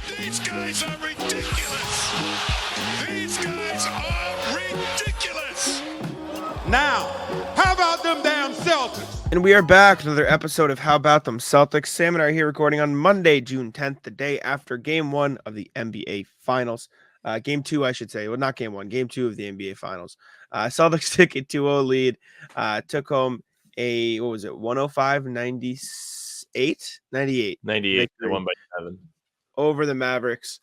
These guys are ridiculous. These guys are ridiculous. Now, how about them damn Celtics? And we are back with another episode of How About Them Celtics. Sam and I are here recording on Monday, June 10th, the day after Game 1 of the NBA Finals. Game 2, I should say. Well, not Game 1. Game 2 of the NBA Finals. Celtics took a 2-0 lead. Took home a, 105-98? 98. 98. They won by 7. Over the Mavericks.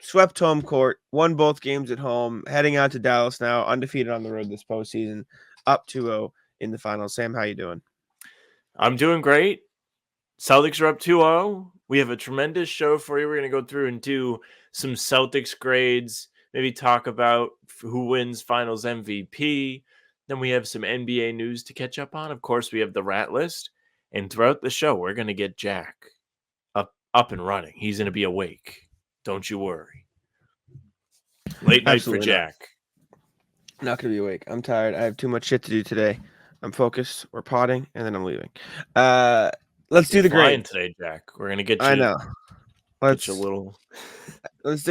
Swept home court. Won both games at home. Heading out to Dallas now. Undefeated on the road this postseason. Up 2-0 in the finals. Sam, how you doing? I'm doing great. Celtics are up 2-0. We have a tremendous show for you. We're going to go through and do some Celtics grades, maybe talk about who wins finals MVP. Then we have some NBA news to catch up on. Of course, we have the rat list. And throughout the show, we're going to get Jack up and running. He's going to be awake. Don't you worry. Late night for Jack. Not going to be awake. I'm tired. I have too much shit to do today. I'm focused. We're potting, and then I'm leaving. Let's do the grade today, Jack. We're going to get you. I know. Let's get you a little.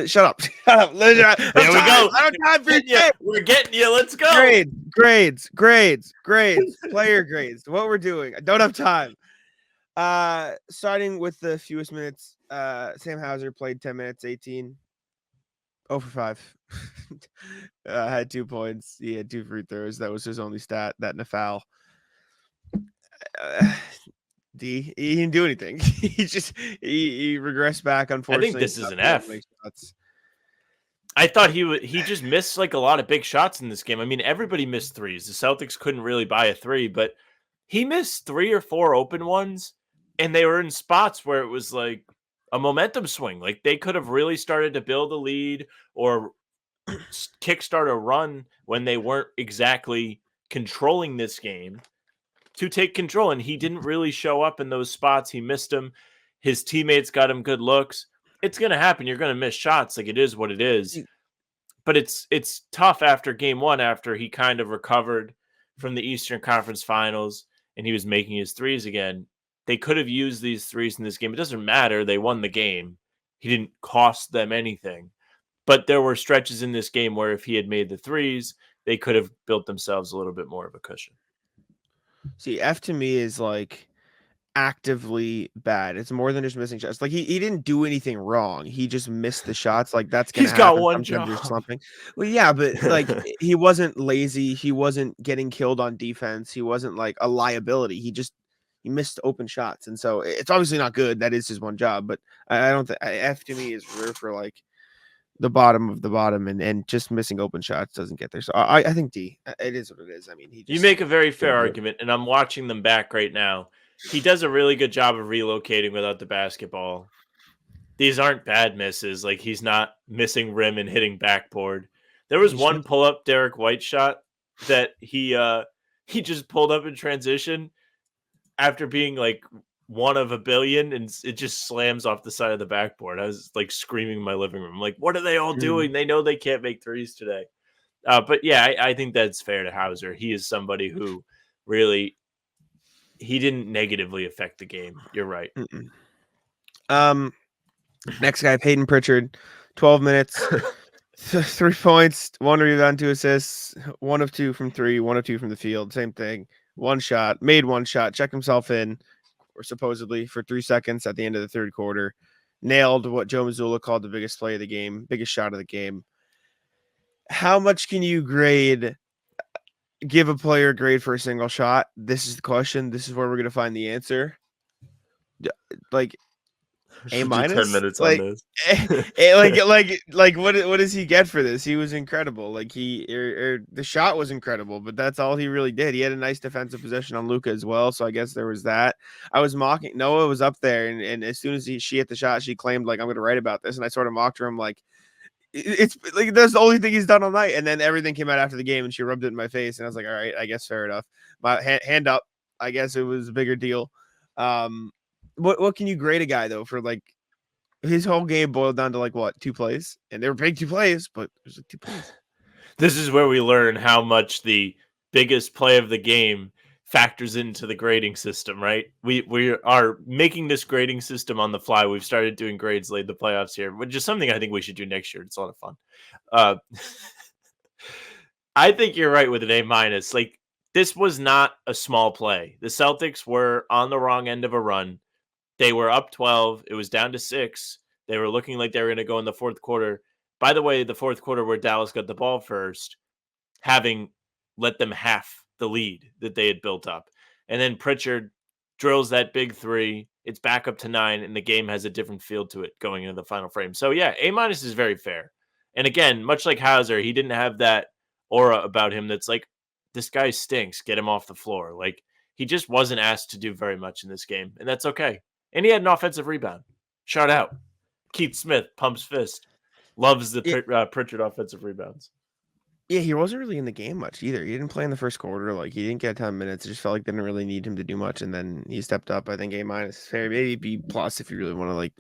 Shut up. Shut up. There we go. I don't have time for you. We're getting you. Let's go. Grades. Player grades. What we're doing. I don't have time. Starting with the fewest minutes. Sam Hauser played 10 minutes, 18. 0 for 5. Had 2 points. He had 2 free throws. That was his only stat. That and a foul. He didn't do anything. He regressed back. Unfortunately, I think this is an F. I thought he just missed like a lot of big shots in this game. I mean, everybody missed threes. The Celtics couldn't really buy a three, but he missed 3 or 4 open ones, and they were in spots where it was like a momentum swing. Like they could have really started to build a lead or kickstart a run when they weren't exactly controlling this game to take control. And he didn't really show up in those spots. He missed them. His teammates got him good looks. It's going to happen. You're going to miss shots. Like it is what it is. But it's tough after game 1, after he kind of recovered from the Eastern Conference Finals and he was making his threes again. They could have used these threes in this game. It doesn't matter. They won the game. He didn't cost them anything. But there were stretches in this game where if he had made the threes, they could have built themselves a little bit more of a cushion. See, F to me is like actively bad. It's more than just missing shots. Like he didn't do anything wrong. He just missed the shots. Like that's gonna happen. He's got one job. Slumping. Well, yeah, but like he wasn't lazy. He wasn't getting killed on defense. He wasn't like a liability. He missed open shots, and so it's obviously not good. That is his one job. But I don't think F to me is reserved for like the bottom of the bottom, and just missing open shots doesn't get there. So I think D. It is what it is. I mean, you make a very fair argument, and I'm watching them back right now. He does a really good job of relocating without the basketball. These aren't bad misses. Like he's not missing rim and hitting backboard. There was one pull-up Derek White shot that he just pulled up in transition after being like one of a billion, and it just slams off the side of the backboard. I was like screaming in my living room. I'm like, what are they all doing? They know they can't make threes today. But yeah, I think that's fair to Hauser. He is somebody who really, he didn't negatively affect the game. You're right. Next guy, Peyton Pritchard, 12 minutes, 3 points, 1 rebound, 2 assists, 1 of 2 from 3, 1 of 2 from the field. Same thing. 1 shot, made 1 shot, checked himself in, or supposedly for 3 seconds at the end of the third quarter. Nailed what Joe Mazzulla called the biggest play of the game, biggest shot of the game. How much can you give a player a grade for a single shot? This is the question. This is where we're going to find the answer. Like A-, 10 minutes like, on this. like what does he get for this? He was incredible. Like the shot was incredible, but that's all he really did. He had a nice defensive possession on Luka as well, so I guess there was that. I was mocking Noah was up there, and as soon as she hit the shot, she claimed like I'm going to write about this, and I sort of mocked her. I'm like, it's like that's the only thing he's done all night, and then everything came out after the game, and she rubbed it in my face, and I was like, all right, I guess fair enough. My hand up. I guess it was a bigger deal. What can you grade a guy though for like his whole game boiled down to like what 2 plays, and they were big 2 plays, but there's like 2 plays. This is where we learn how much the biggest play of the game factors into the grading system, right? We are making this grading system on the fly. We've started doing grades late in the playoffs here, which is something I think we should do next year. It's a lot of fun. Uh, I think you're right with an A minus. Like, this was not a small play. The Celtics were on the wrong end of a run. They were up 12. It was down to 6. They were looking like they were going to go in the fourth quarter. By the way, the fourth quarter where Dallas got the ball first, having let them half the lead that they had built up. And then Pritchard drills that big 3. It's back up to 9, and the game has a different feel to it going into the final frame. So, yeah, A minus is very fair. And again, much like Hauser, he didn't have that aura about him that's like, this guy stinks. Get him off the floor. Like, he just wasn't asked to do very much in this game, and that's okay. And he had an offensive rebound. Shout out. Keith Smith pumps fist. Loves the Pritchard offensive rebounds. Yeah, he wasn't really in the game much either. He didn't play in the first quarter. Like, he didn't get a ton of minutes. It just felt like they didn't really need him to do much. And then he stepped up. I think A minus fair, maybe B plus if you really want to like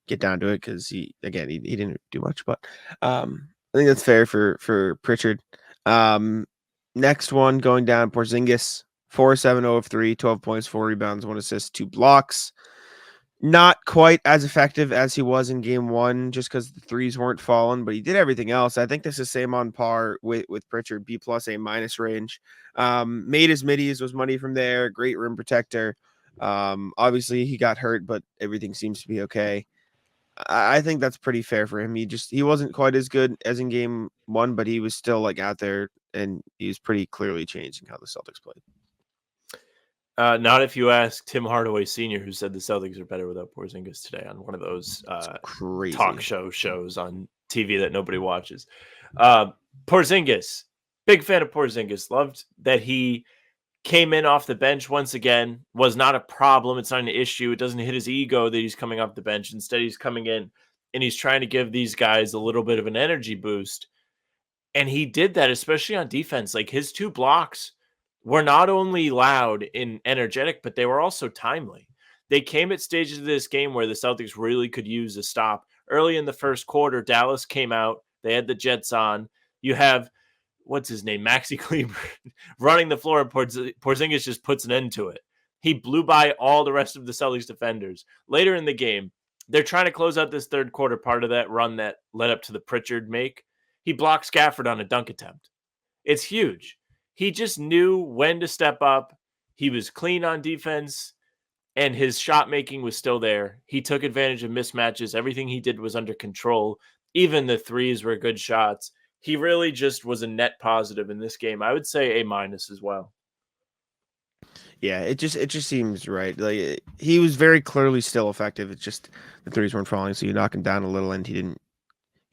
get down to it, because he didn't do much. But I think that's fair for Pritchard. Next one going down, Porzingis, 4-7-0 of 3, 12 points, 4 rebounds, 1 assist, 2 blocks. Not quite as effective as he was in game 1, just because the threes weren't falling, but he did everything else. I think this is same on par with Pritchard, B plus, A minus range. Made his middies, was money from there. Great rim protector. Obviously he got hurt, but everything seems to be okay. I think that's pretty fair for him. He wasn't quite as good as in game 1, but he was still like out there, and he was pretty clearly changing how the Celtics played. Not if you ask Tim Hardaway Sr., who said the Celtics are better without Porzingis today on one of those talk shows on TV that nobody watches. Porzingis, big fan of Porzingis. Loved that he came in off the bench once again. Was not a problem. It's not an issue. It doesn't hit his ego that he's coming off the bench. Instead, he's coming in and he's trying to give these guys a little bit of an energy boost. And he did that, especially on defense. Like, his 2 blocks were not only loud and energetic, but they were also timely. They came at stages of this game where the Celtics really could use a stop. Early in the first quarter, Dallas came out. They had the Jets on. You have, what's his name, Maxi Kleber running the floor, and Porzingis just puts an end to it. He blew by all the rest of the Celtics defenders. Later in the game, they're trying to close out this third quarter, part of that run that led up to the Pritchard make. He blocked Gafford on a dunk attempt. It's huge. He just knew when to step up. He was clean on defense, and his shot making was still there. He took advantage of mismatches. Everything he did was under control. Even the threes were good shots. He really just was a net positive in this game. I would say A minus as well. Yeah, it just seems right. Like, he was very clearly still effective. It's just the threes weren't falling, so you knock him down a little, and he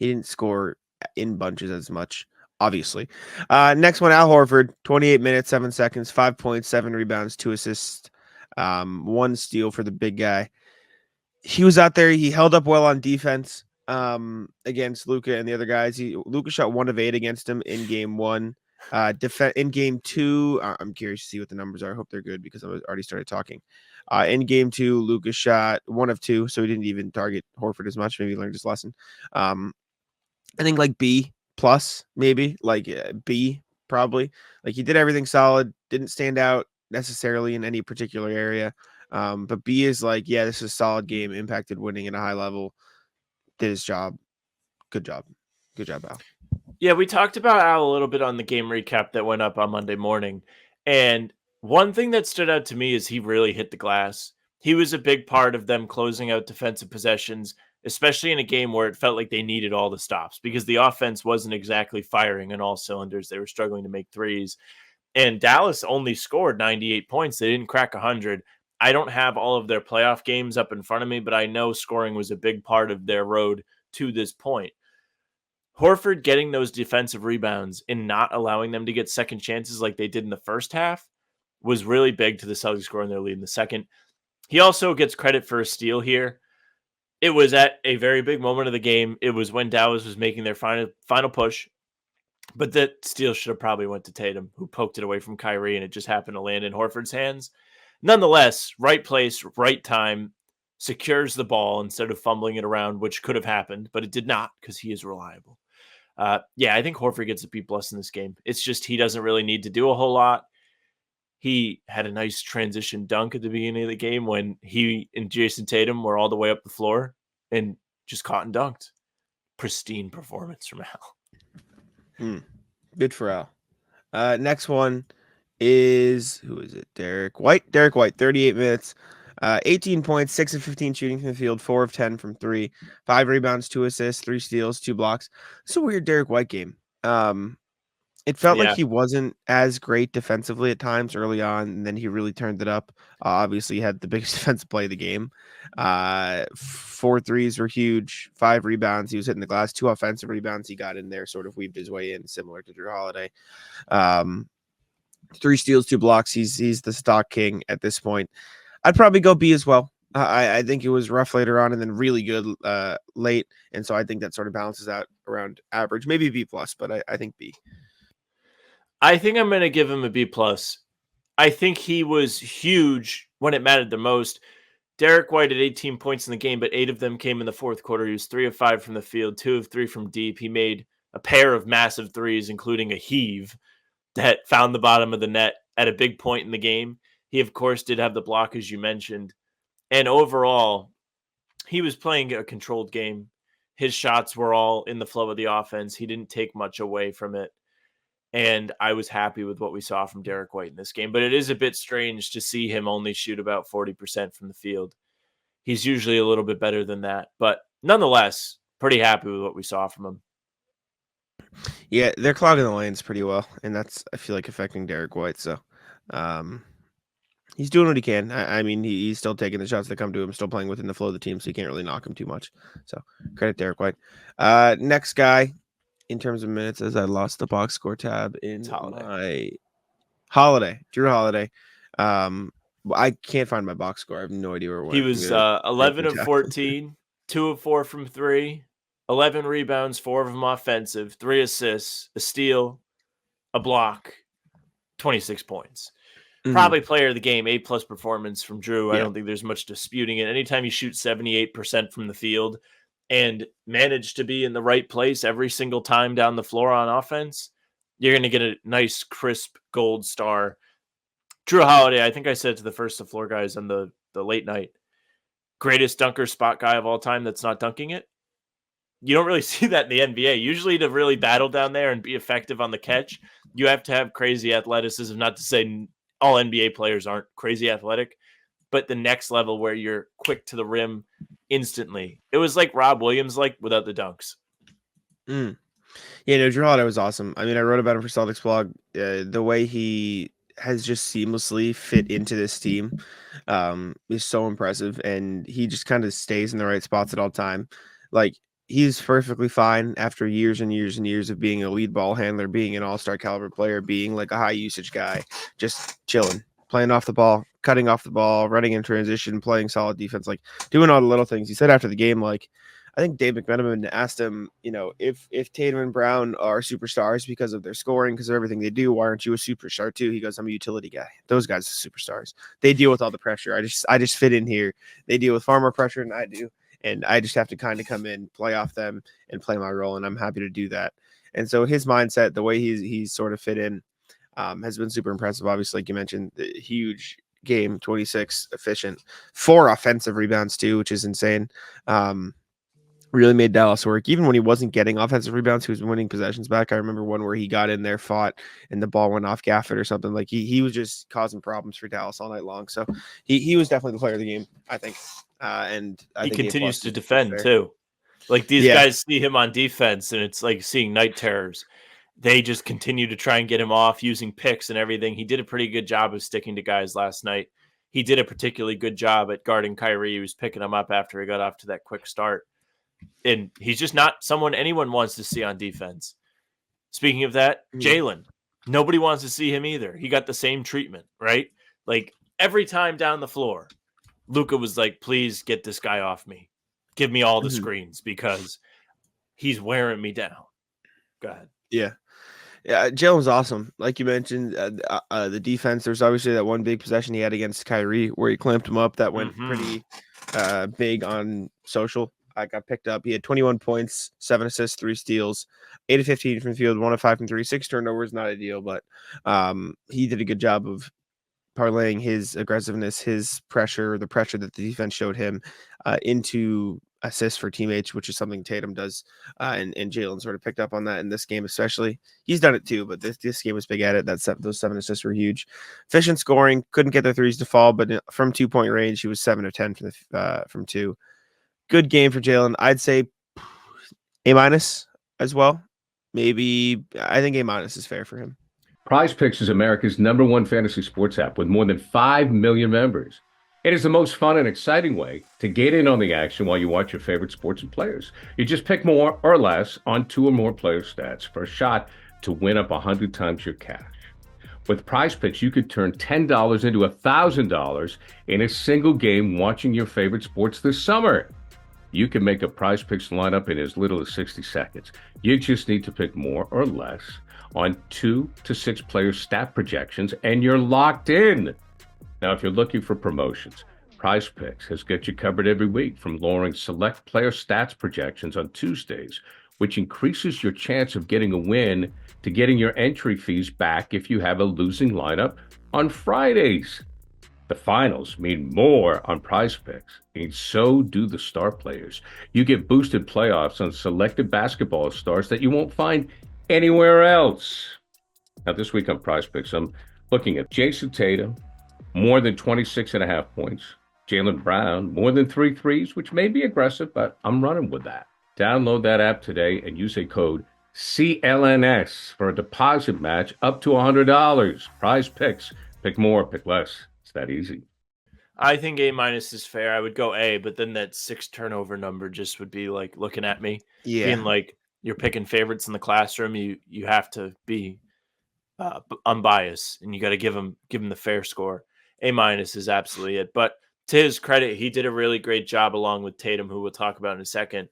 didn't score in bunches as much. Obviously. Next one, Al Horford, 28 minutes, 7 seconds, 5 points, 7 rebounds, 2 assists, 1 steal for the big guy. He was out there. He held up well on defense against Luka and the other guys. Luka shot 1 of 8 against him in game 1. In game 2, I'm curious to see what the numbers are. I hope they're good because I already started talking. In game 2, Luka shot 1 of 2, so he didn't even target Horford as much. Maybe he learned his lesson. I think like B plus, maybe like B probably. Like, he did everything solid, didn't stand out necessarily in any particular area. But B is like, yeah, this is a solid game, impacted winning at a high level, did his job. Good job, Al. Yeah, we talked about Al a little bit on the game recap that went up on Monday morning. And one thing that stood out to me is he really hit the glass. He was a big part of them closing out defensive possessions, especially in a game where it felt like they needed all the stops because the offense wasn't exactly firing on all cylinders. They were struggling to make threes. And Dallas only scored 98 points. They didn't crack 100. I don't have all of their playoff games up in front of me, but I know scoring was a big part of their road to this point. Horford getting those defensive rebounds and not allowing them to get second chances like they did in the first half was really big to the Celtics scoring their lead in the second. He also gets credit for a steal here. It was at a very big moment of the game. It was when Dallas was making their final push. But that steal should have probably went to Tatum, who poked it away from Kyrie, and it just happened to land in Horford's hands. Nonetheless, right place, right time, secures the ball instead of fumbling it around, which could have happened, but it did not because he is reliable. I think Horford gets a B+ in this game. It's just he doesn't really need to do a whole lot. He had a nice transition dunk at the beginning of the game when he and Jason Tatum were all the way up the floor and just caught and dunked. Pristine performance from Al. Good for Al. Next one is, who is it? Derek White. Derek White, 38 minutes, 18 points, 6 of 15 shooting from the field, 4 of 10 from 3, 5 rebounds, 2 assists, 3 steals, 2 blocks. It's a weird Derek White game. It felt like he wasn't as great defensively at times early on, and then he really turned it up. Obviously, he had the biggest defensive play of the game. 4 threes were huge, 5 rebounds. He was hitting the glass, 2 offensive rebounds. He got in there, sort of weaved his way in, similar to Drew Holiday. 3 steals, 2 blocks. He's the stock king at this point. I'd probably go B as well. I think it was rough later on and then really good late, and so I think that sort of balances out around average, maybe B plus, but I think B. I think I'm going to give him a B plus. I think he was huge when it mattered the most. Derek White had 18 points in the game, but 8 of them came in the fourth quarter. He was 3 of 5 from the field, 2 of 3 from deep. He made a pair of massive threes, including a heave that found the bottom of the net at a big point in the game. He, of course, did have the block, as you mentioned. And overall, he was playing a controlled game. His shots were all in the flow of the offense. He didn't take much away from it. And I was happy with what we saw from Derek White in this game. But it is a bit strange to see him only shoot about 40% from the field. He's usually a little bit better than that. But nonetheless, pretty happy with what we saw from him. Yeah, they're clogging the lanes pretty well. And that's, I feel like, affecting Derek White. So he's doing what he can. I mean, he's still taking the shots that come to him, still playing within the flow of the team. So you can't really knock him too much. So credit Derek White. Next guy. In terms of minutes, as I lost the box score tab in my Drew Holiday. I can't find my box score. I have no idea where it went. He was 11 of 14, 2 of 4 from 3, 11 rebounds, 4 of them offensive, 3 assists, a steal, a block, 26 points. Probably player of the game, A+ performance from Drew. I don't think there's much disputing it. Anytime you shoot 78% from the field and manage to be in the right place every single time down the floor on offense, you're going to get a nice, crisp gold star. Drew Holiday, I think I said to the first of floor guys on the late night, greatest dunker spot guy of all time that's not dunking it. You don't really see that in the NBA. Usually to really battle down there and be effective on the catch, you have to have crazy athleticism. Not to say all NBA players aren't crazy athletic, but the next level where you're quick to the rim instantly. It was like Rob Williams, like without the dunks. Yeah, no, Drew Holiday was awesome. I mean, I wrote about him for Celtics blog. The way he has just seamlessly fit into this team is so impressive, and he just kind of stays in the right spots at all time. Like, he's perfectly fine after years and years and years of being a lead ball handler, being an all-star caliber player, being like a high usage guy, just chilling, playing off the ball, cutting off the ball, running in transition, playing solid defense, like doing all the little things. He said after the game, like, I think Dave McMenamin asked him, if Tatum and Brown are superstars because of their scoring, because of everything they do, why aren't you a superstar too? He goes, I'm a utility guy. Those guys are superstars. They deal with all the pressure. I just fit in here. They deal with far more pressure than I do. And I just have to kind of come in, play off them, and play my role. And I'm happy to do that. And so his mindset, the way he's sort of fit in, has been super impressive. Obviously, like you mentioned, the huge game, 26 efficient, 4 offensive rebounds too, which is insane. Really made Dallas work. Even when he wasn't getting offensive rebounds, he was winning possessions back. I remember one where he got in there, fought, and the ball went off Gafford or something. Like he was just causing problems for Dallas all night long. So he was definitely the player of the game, I think. And I he think continues to defend too. Like these guys see him on defense, and it's like seeing night terrors. They just continue to try and get him off using picks and everything. He did a pretty good job of sticking to guys last night. He did a particularly good job at guarding Kyrie. He was picking him up after he got off to that quick start. And he's just not someone anyone wants to see on defense. Speaking of that, Jalen, nobody wants to see him either. He got the same treatment, right? Like every time down the floor, Luka was like, please get this guy off me. Give me all the screens because he's wearing me down. Go ahead. Yeah, Jalen was awesome. Like you mentioned, the defense, there's obviously that one big possession he had against Kyrie where he clamped him up. That went pretty big on social. I got picked up. He had 21 points, 7 assists, 3 steals, 8 of 15 from the field, 1 of 5 from 3, 6 turnovers. Not ideal, but he did a good job of parlaying his aggressiveness, his pressure, the pressure that the defense showed him into assists for teammates, which is something Tatum does. And Jalen sort of picked up on that in this game, especially. He's done it too, but this game was big at it. Those 7 assists were huge. Efficient scoring, couldn't get the threes to fall, but from 2-point range, he was 7 of 10 from 2. Good game for Jalen. I'd say A- as well. Maybe I think A- is fair for him. Prize Picks is America's #1 fantasy sports app with more than 5 million members. It is the most fun and exciting way to get in on the action while you watch your favorite sports and players. You just pick more or less on 2 or more player stats for a shot to win up 100 times your cash. With Prize Picks, you could turn $10 into $1,000 in a single game watching your favorite sports this summer. You can make a Prize Picks lineup in as little as 60 seconds. You just need to pick more or less on 2 to 6 player stat projections, and you're locked in. Now, if you're looking for promotions, Prize Picks has got you covered every week, from lowering select player stats projections on Tuesdays, which increases your chance of getting a win, to getting your entry fees back if you have a losing lineup on Fridays. The finals mean more on Prize Picks, and so do the star players. You get boosted playoffs on selected basketball stars that you won't find anywhere else. Now, this week on Prize Picks, I'm looking at Jason Tatum, more than 26.5 points. Jaylen Brown, more than 3 threes, which may be aggressive, but I'm running with that. Download that app today and use a code CLNS for a deposit match up to $100. Prize Picks. Pick more, pick less. It's that easy. I think A- is fair. I would go A, but then that 6 turnover number just would be like looking at me, being like, you're picking favorites in the classroom. You have to be unbiased, and you got to give him the fair score. A- is absolutely it. But to his credit, he did a really great job, along with Tatum, who we'll talk about in a second,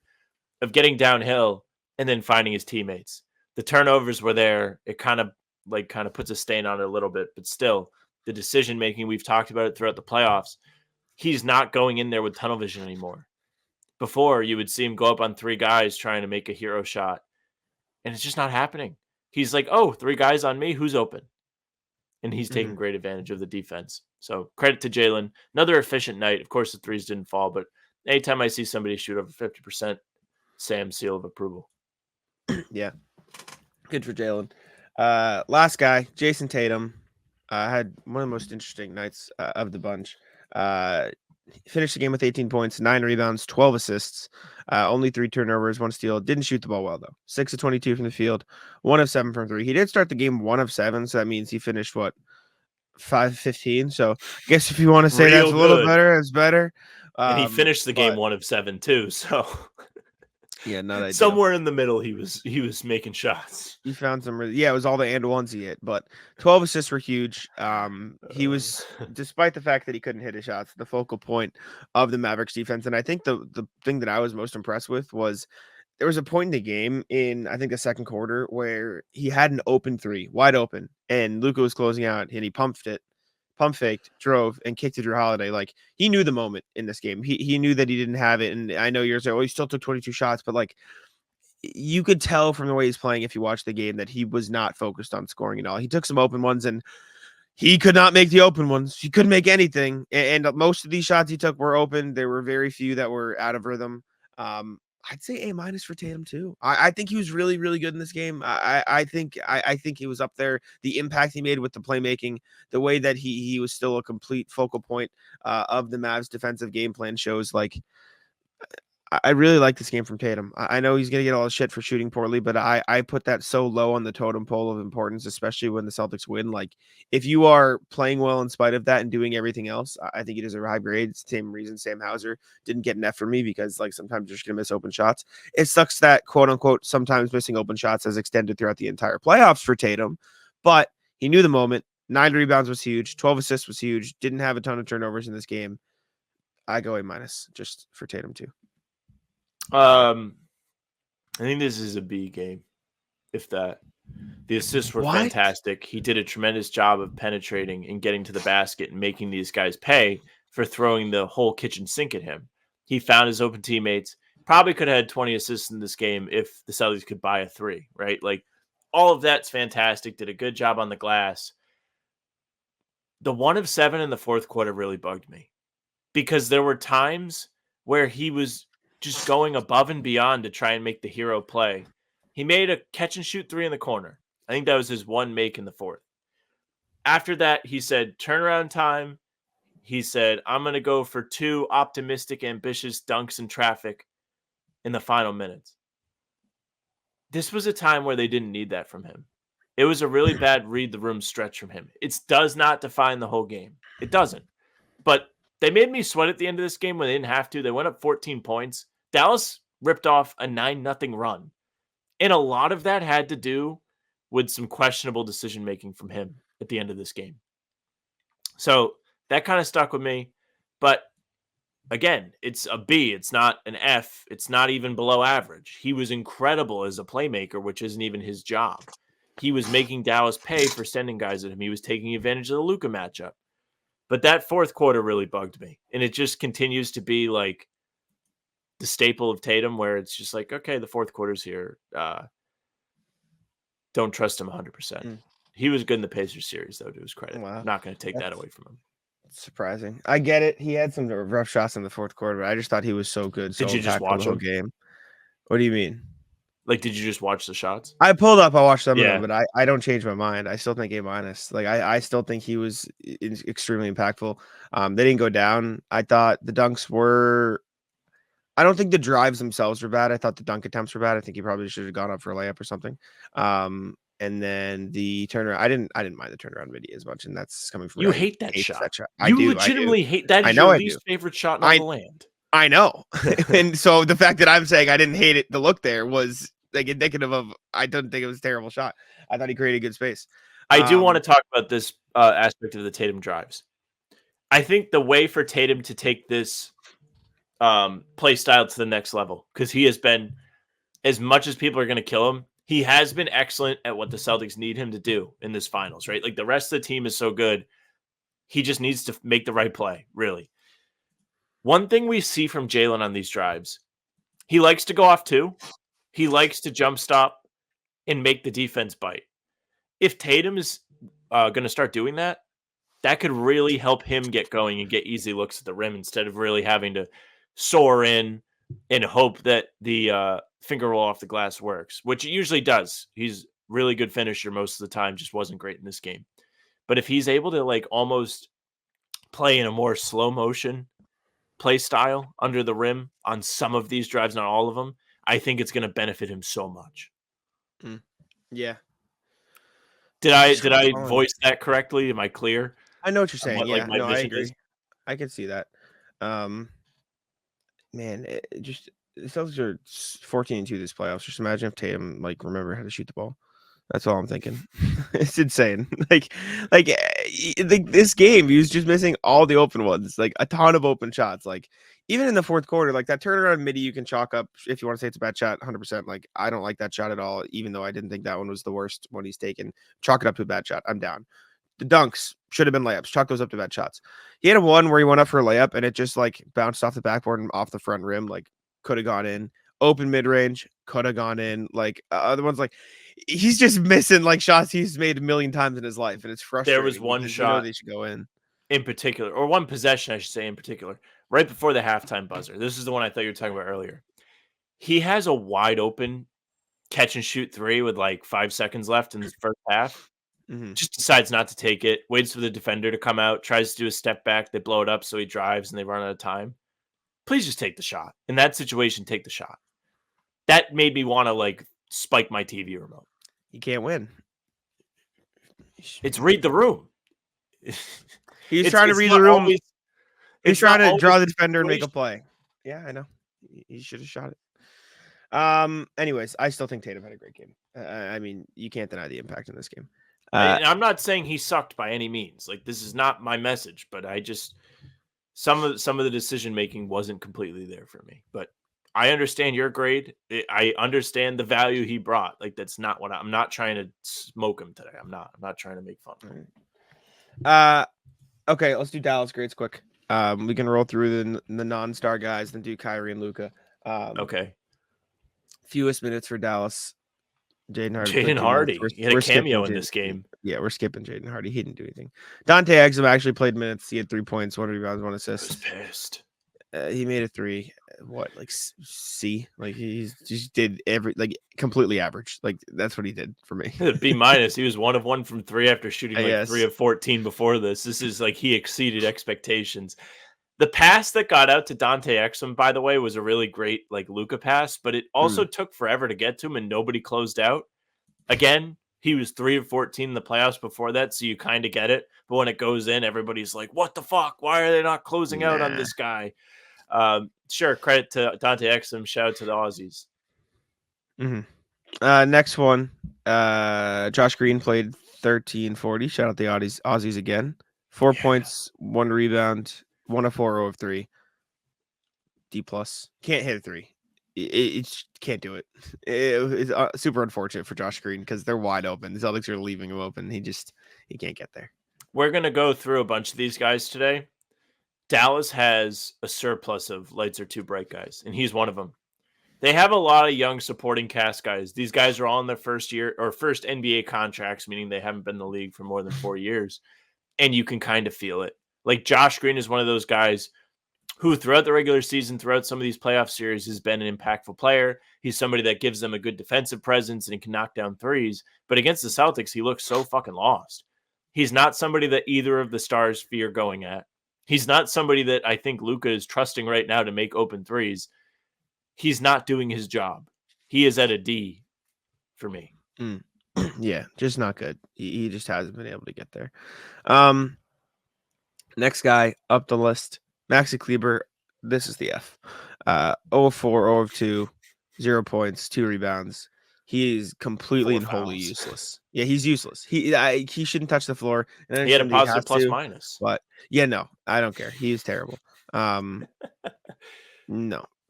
of getting downhill and then finding his teammates. The turnovers were there. It kind of puts a stain on it a little bit, but still, the decision making, we've talked about it throughout the playoffs. He's not going in there with tunnel vision anymore. Before, you would see him go up on 3 guys trying to make a hero shot, and it's just not happening. He's like, oh, 3 guys on me, who's open? And he's taking great advantage of the defense. So credit to Jalen. Another efficient night. Of course, the threes didn't fall, but anytime I see somebody shoot over 50%, Sam, seal of approval. Yeah. Good for Jalen. Last guy, Jason Tatum, had one of the most interesting nights of the bunch. Finished the game with 18 points, 9 rebounds, 12 assists, only 3 turnovers, 1 steal. Didn't shoot the ball well, though. 6 of 22 from the field, 1 of 7 from 3. He did start the game 1 of 7, so that means he finished, 5-15. So I guess if you want to say that's a little better, it's better. And he finished the game 1 of 7 too. So yeah, not ideal. Somewhere in the middle, he was making shots. He found some really, it was all the and ones he hit, but 12 assists were huge. He was, despite the fact that he couldn't hit his shots, the focal point of the Mavericks defense. And I think the thing that I was most impressed with was there was a point in the game in, I think, the second quarter where he had an open 3, wide open, and Luka was closing out, and he pump faked, drove, and kicked to Drew Holiday. Like, he knew the moment in this game. He knew that he didn't have it. And I know you're saying, he still took 22 shots, but like, you could tell from the way he's playing, if you watch the game, that he was not focused on scoring at all. He took some open ones, and he could not make the open ones. He couldn't make anything. And most of these shots he took were open. There were very few that were out of rhythm. I'd say A- for Tatum too. I think he was really, really good in this game. I think he was up there. The impact he made with the playmaking, the way that he was still a complete focal point of the Mavs defensive game plan shows like, I really like this game from Tatum. I know he's going to get all the shit for shooting poorly, but I put that so low on the totem pole of importance, especially when the Celtics win. Like, if you are playing well in spite of that and doing everything else, I think he deserves a high grade. It's the same reason Sam Hauser didn't get an F for me, because like sometimes you're just going to miss open shots. It sucks that quote unquote sometimes missing open shots has extended throughout the entire playoffs for Tatum, but he knew the moment. 9 rebounds was huge. 12 assists was huge. Didn't have a ton of turnovers in this game. I go A- just for Tatum too. I think this is a B game, if that. The assists were fantastic. He did a tremendous job of penetrating and getting to the basket and making these guys pay for throwing the whole kitchen sink at him. He found his open teammates. Probably could have had 20 assists in this game if the Celtics could buy a 3, right? Like, all of that's fantastic. Did a good job on the glass. the 1 of 7 in the fourth quarter really bugged me because there were times where he was just going above and beyond to try and make the hero play. He made a catch and shoot 3 in the corner. I think that was his one make in the fourth. After that, he said, turnaround time. He said, I'm going to go for 2 optimistic, ambitious dunks in traffic in the final minutes. This was a time where they didn't need that from him. It was a really bad read the room stretch from him. It does not define the whole game. It doesn't. But they made me sweat at the end of this game when they didn't have to. They went up 14 points. Dallas ripped off a 9-0 run. And a lot of that had to do with some questionable decision-making from him at the end of this game. So that kind of stuck with me. But again, it's a B. It's not an F. It's not even below average. He was incredible as a playmaker, which isn't even his job. He was making Dallas pay for sending guys at him. He was taking advantage of the Luka matchup. But that fourth quarter really bugged me. And it just continues to be like the staple of Tatum where it's just like, okay, the fourth quarter's here. Don't trust him 100%. He was good in the Pacers series, though, to his credit. Wow. I'm not going to take that away from him. Surprising. I get it. He had some rough shots in the fourth quarter, but I just thought he was so good. So Did you just watch the whole him? game? What do you mean? Like, did you just watch the shots? I pulled up. I watched some Yeah. of them, but I don't change my mind. I still think A-. Like I still think he was extremely impactful. They didn't go down. I thought the dunks were. I don't think the drives themselves were bad. I thought the dunk attempts were bad. I think he probably should have gone up for a layup or something. And then the turnaround, I didn't mind the turnaround video as much, and that's coming from You hate that shot. I you do. legitimately hate that. I Is know your I least do. favorite shot in all the land. I know. And so the fact that I'm saying I didn't hate it, the look there was like indicative of I didn't think it was a terrible shot. I thought he created good space. I do want to talk about this aspect of the Tatum drives. I think the way for Tatum to take this play style to the next level, because he has been, as much as people are going to kill him, he has been excellent at what the Celtics need him to do in this finals, right? Like the rest of the team is so good. He just needs to make the right play, really. One thing we see from Jalen on these drives, he likes to go off too. He likes to jump stop and make the defense bite. If Tatum is going to start doing that, that could really help him get going and get easy looks at the rim instead of really having to soar in and hope that the finger roll off the glass works, which it usually does. He's really good finisher most of the time, just wasn't great in this game. But if he's able to like almost play in a more slow motion play style under the rim on some of these drives, not all of them, I think it's going to benefit him so much. Yeah. Did I voice that correctly? Am I clear? I know what you're saying. What, Yeah, like, I agree. is? I can see that. Man, just the Celtics are 14-2 this playoffs. Just imagine if Tatum remember how to shoot the ball. That's all I'm thinking. It's insane. Like this game, he was just missing all the open ones, like a ton of open shots. Like even in the fourth quarter, like that turnaround midi, you can chalk up if you want to say it's a bad shot, 100%. Like I don't like that shot at all, even though I didn't think that one was the worst one he's taken. Chalk it up to a bad shot. I'm down. The dunks should have been layups. Chalk those up to bad shots. He had a one where he went up for a layup and it just bounced off the backboard and off the front rim. Could have gone in. Open mid range, could have gone in. Other ones, he's just missing shots he's made a million times in his life, and it's frustrating. There was one shot they should go in particular, or one possession, I should say, in particular, right before the halftime buzzer. This is the one I thought you were talking about earlier. He has a wide open catch and shoot 3 with 5 seconds left in the first half. Mm-hmm. Just decides not to take it, waits for the defender to come out, tries to do a step back. They blow it up, so he drives and they run out of time. Please just take the shot. In that situation, take the shot. That made me want to spike my TV remote. You can't win. It's read the room. He's trying to read the room. He's trying to draw the defender and make a play. Yeah, I know. He should have shot it. Anyways, I still think Tatum had a great game. I mean, you can't deny the impact in this game. I'm not saying he sucked by any means. This is not my message, but I just some of the decision making wasn't completely there for me. But I understand your grade. I understand the value he brought. That's not what I'm not trying to smoke him today. I'm not trying to make fun of him. Okay, let's do Dallas grades quick. We can roll through the non-star guys, then do Kyrie and Luka. Okay. Fewest minutes for Dallas. Jaden Hardy. played 2 Jaden minutes. Hardy. He had a skipping cameo in Jaden- this game. Yeah, we're skipping Jaden Hardy. He didn't do anything. Dante Exum actually played minutes. He had 3 points, 1 rebounds, 1 I was assist. pissed. He made a 3. What, like C? Like he just did completely average. Like that's what he did for me. B minus. He was 1 of 1 from 3 after shooting like Yes. 3 of 14 before this. This is like he exceeded expectations. The pass that got out to Dante Exum, by the way, was a really great like Luka pass, but it also took forever to get to him and nobody closed out. Again, he was 3 of 14 in the playoffs before that, so you kind of get it. But when it goes in, everybody's like, "What the fuck? Why are they not closing out on this guy?" Sure, credit to Dante Exum. Shout out to the Aussies. Next one. Josh Green played 13-40. Shout out the Aussies again. 4 points, 1 rebound, 1 of 4, 0 of 3. D plus. Can't hit a 3. It can't do it. It's super unfortunate for Josh Green because they're wide open. The Celtics are leaving him open. He can't get there. We're gonna go through a bunch of these guys today. Dallas has a surplus of lights are too bright guys, and he's one of them. They have a lot of young supporting cast guys. These guys are all in their first year or first NBA contracts, meaning they haven't been in the league for more than 4 years. And you can kind of feel it. Like Josh Green is one of those guys who throughout the regular season, throughout some of these playoff series, has been an impactful player. He's somebody that gives them a good defensive presence and he can knock down threes. But against the Celtics, he looks so fucking lost. He's not somebody that either of the stars fear going at. He's not somebody that I think Luka is trusting right now to make open threes. He's not doing his job. He is at a D for me. Yeah, just not good. He just hasn't been able to get there. Next guy up the list, Maxi Kleber. This is the F. 0 of 4, 0 of 2, 0 points, 2 rebounds. He is completely 4 and wholly fouls. Useless. Yeah, he's useless. He shouldn't touch the floor. And He had a understand positive has plus to, minus. But yeah, no, I don't care. He's terrible. No,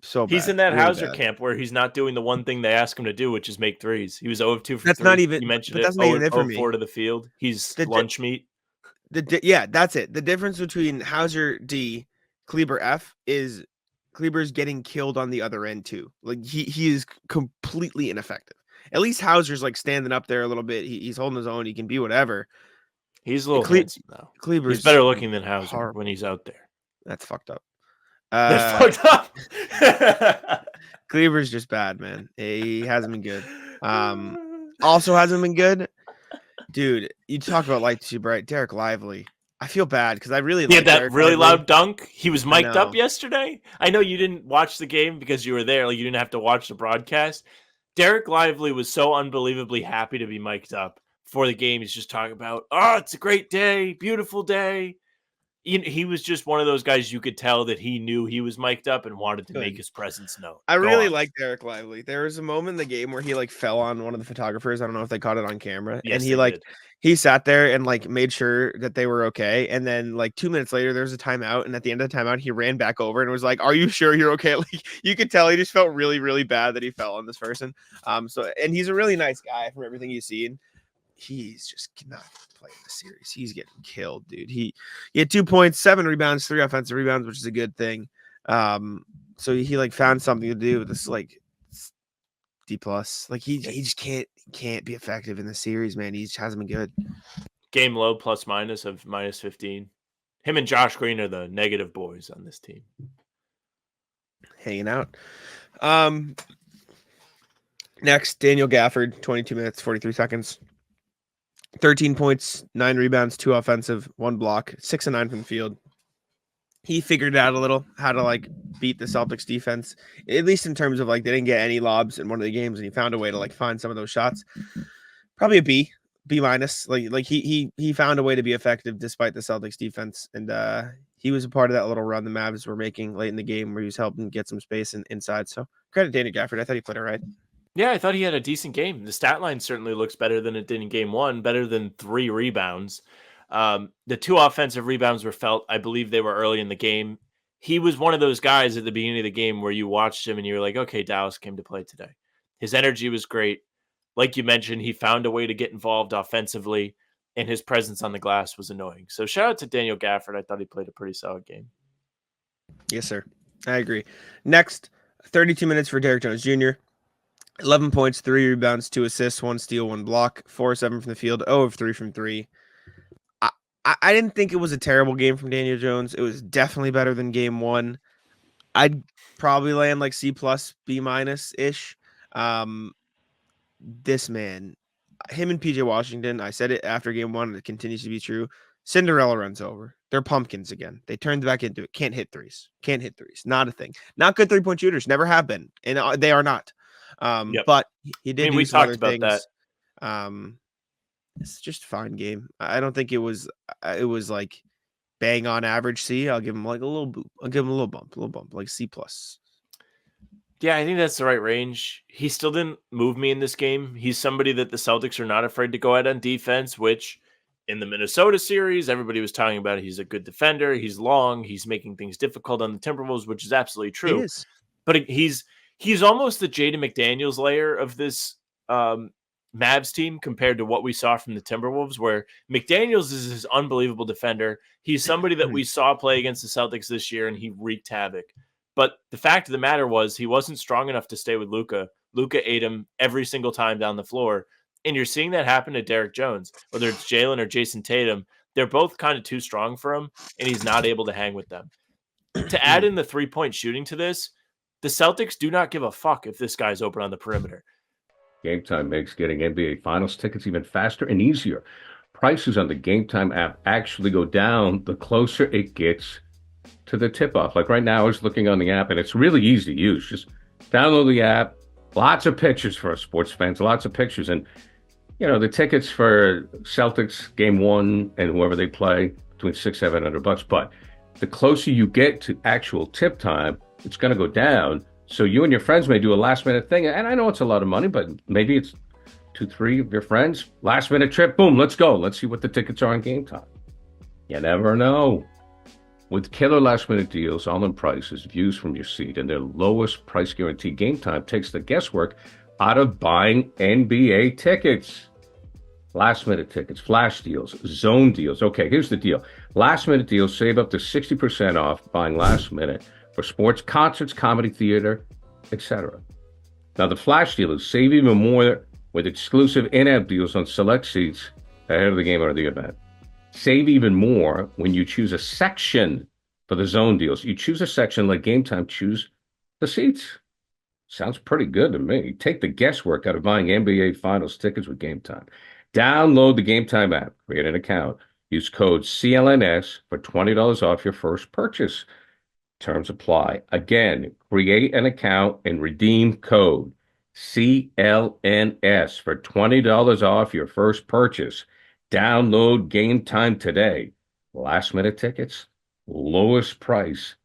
so He's bad, in that really Hauser bad. camp where he's not doing the one thing they ask him to do, which is make threes. He was 0 of 2 for That's 3. not even. You mentioned but it. that's not even it 0 for of me. 4 to the field. He's lunch meat. Yeah, that's it. The difference between Hauser D, Kleber F is Kleber's getting killed on the other end too. Like he is completely ineffective. At least Hauser's like standing up there a little bit. He's holding his own. He can be whatever. He's a little handsome though. Kleber's He's better looking than Hauser horrible. when he's out there. That's fucked up. That's fucked up. Kleber's just bad, man. He hasn't been good. Also hasn't been good. Dude, you talk about light too bright. Derek Lively. I feel bad because I really He had that Derek really Lively. loud dunk. He was mic'd up know. yesterday. I know you didn't watch the game because you were there. Like you didn't have to watch the broadcast. Derek Lively was so unbelievably happy to be mic'd up for the game. He's just talking about, oh, it's a great day, beautiful day. He was just one of those guys you could tell that he knew he was mic'd up and wanted to make his presence known. I Go really on. like Derek Lively. There was a moment in the game where he like fell on one of the photographers. I don't know if they caught it on camera. Yes, and he they like did. he sat there and like made sure that they were okay. And then like 2 minutes later, there was a timeout. And at the end of the timeout, he ran back over and was like, "Are you sure you're okay?" Like you could tell he just felt really, really bad that he fell on this person. And he's a really nice guy from everything you've seen. He's just cannot play in the series. He's getting killed, dude. He had 2 points, 7 rebounds, 3 offensive rebounds, which is a good thing. So he like found something to do with this like D plus. Like he just can't be effective in the series, man. He just hasn't been good. Game low plus minus of minus 15. Him and Josh Green are the negative boys on this team. Hanging out. Next, Daniel Gafford, 22 minutes, 43 seconds. 13 points, 9 rebounds, 2 offensive, 1 block, 6 and 9 from the field. He figured out a little how to like beat the Celtics defense, at least in terms of like they didn't get any lobs in one of the games, and he found a way to like find some of those shots. Probably a B minus. Like he found a way to be effective despite the Celtics defense, and he was a part of that little run the Mavs were making late in the game where he was helping get some space inside. So credit Daniel Gafford. I thought he played all right. Yeah, I thought he had a decent game. The stat line certainly looks better than it did in game 1, better than 3 rebounds. The 2 offensive rebounds were felt. I believe they were early in the game. He was one of those guys at the beginning of the game where you watched him and you were like, okay, Dallas came to play today. His energy was great. Like you mentioned, he found a way to get involved offensively, and his presence on the glass was annoying. So shout out to Daniel Gafford. I thought he played a pretty solid game. Yes, sir. I agree. Next, 32 minutes for Derek Jones Jr. 11 points, 3 rebounds, 2 assists, 1 steal, 1 block, 4 of 7 from the field, 0 of 3 from 3. I didn't think it was a terrible game from Daniel Jones. It was definitely better than game 1. I'd probably land like C+, B- ish. This man, him and PJ Washington, I said it after game 1, and it continues to be true. Cinderella runs over. They're pumpkins again. They turned back into it. Can't hit threes. Not a thing. Not good 3-point shooters. Never have been. And they are not. Yep. But he did do we some talked other about things. that. It's just a fine game. I don't think it was like bang on average C. I'll give him like a little boop. I'll give him a little bump, like C+. Yeah, I think that's the right range. He still didn't move me in this game. He's somebody that the Celtics are not afraid to go at on defense, which in the Minnesota series, everybody was talking about it. He's a good defender. He's long. He's making things difficult on the Timberwolves, which is absolutely true. He is. But he's almost the Jaden McDaniels layer of this Mavs team compared to what we saw from the Timberwolves, where McDaniels is this unbelievable defender. He's somebody that we saw play against the Celtics this year, and he wreaked havoc. But the fact of the matter was he wasn't strong enough to stay with Luka. Luka ate him every single time down the floor. And you're seeing that happen to Derek Jones, whether it's Jalen or Jason Tatum. They're both kind of too strong for him, and he's not able to hang with them. To add in the 3-point shooting to this, the Celtics do not give a fuck if this guy's open on the perimeter. Game Time makes getting NBA Finals tickets even faster and easier. Prices on the Game Time app actually go down the closer it gets to the tip-off. Like right now, I was looking on the app, and it's really easy to use. Just download the app. Lots of pictures for us sports fans. Lots of pictures. And, you know, the tickets for Celtics Game 1 and whoever they play, between $600-$700. But the closer you get to actual tip time, it's going to go down. So you and your friends may do a last-minute thing. And I know it's a lot of money, but maybe it's 2-3 of your friends. Last-minute trip, boom, let's go. Let's see what the tickets are on Game Time. You never know. With killer last-minute deals, all-in prices, views from your seat, and their lowest price guarantee, Game Time takes the guesswork out of buying NBA tickets. Last-minute tickets, flash deals, zone deals. Okay, here's the deal. Last-minute deals save up to 60% off buying last minute for sports, concerts, comedy, theater, etc. Now, the flash deal is save even more with exclusive in-app deals on select seats ahead of the game or the event. Save even more when you choose a section for the zone deals. You choose a section, let Game Time choose the seats. Sounds pretty good to me. Take the guesswork out of buying NBA Finals tickets with Game Time. Download the Game Time app, create an account, use code CLNS for $20 off your first purchase. Terms apply. Again, create an account and redeem code CLNS for $20 off your first purchase. Download Game Time today. Last minute tickets, lowest price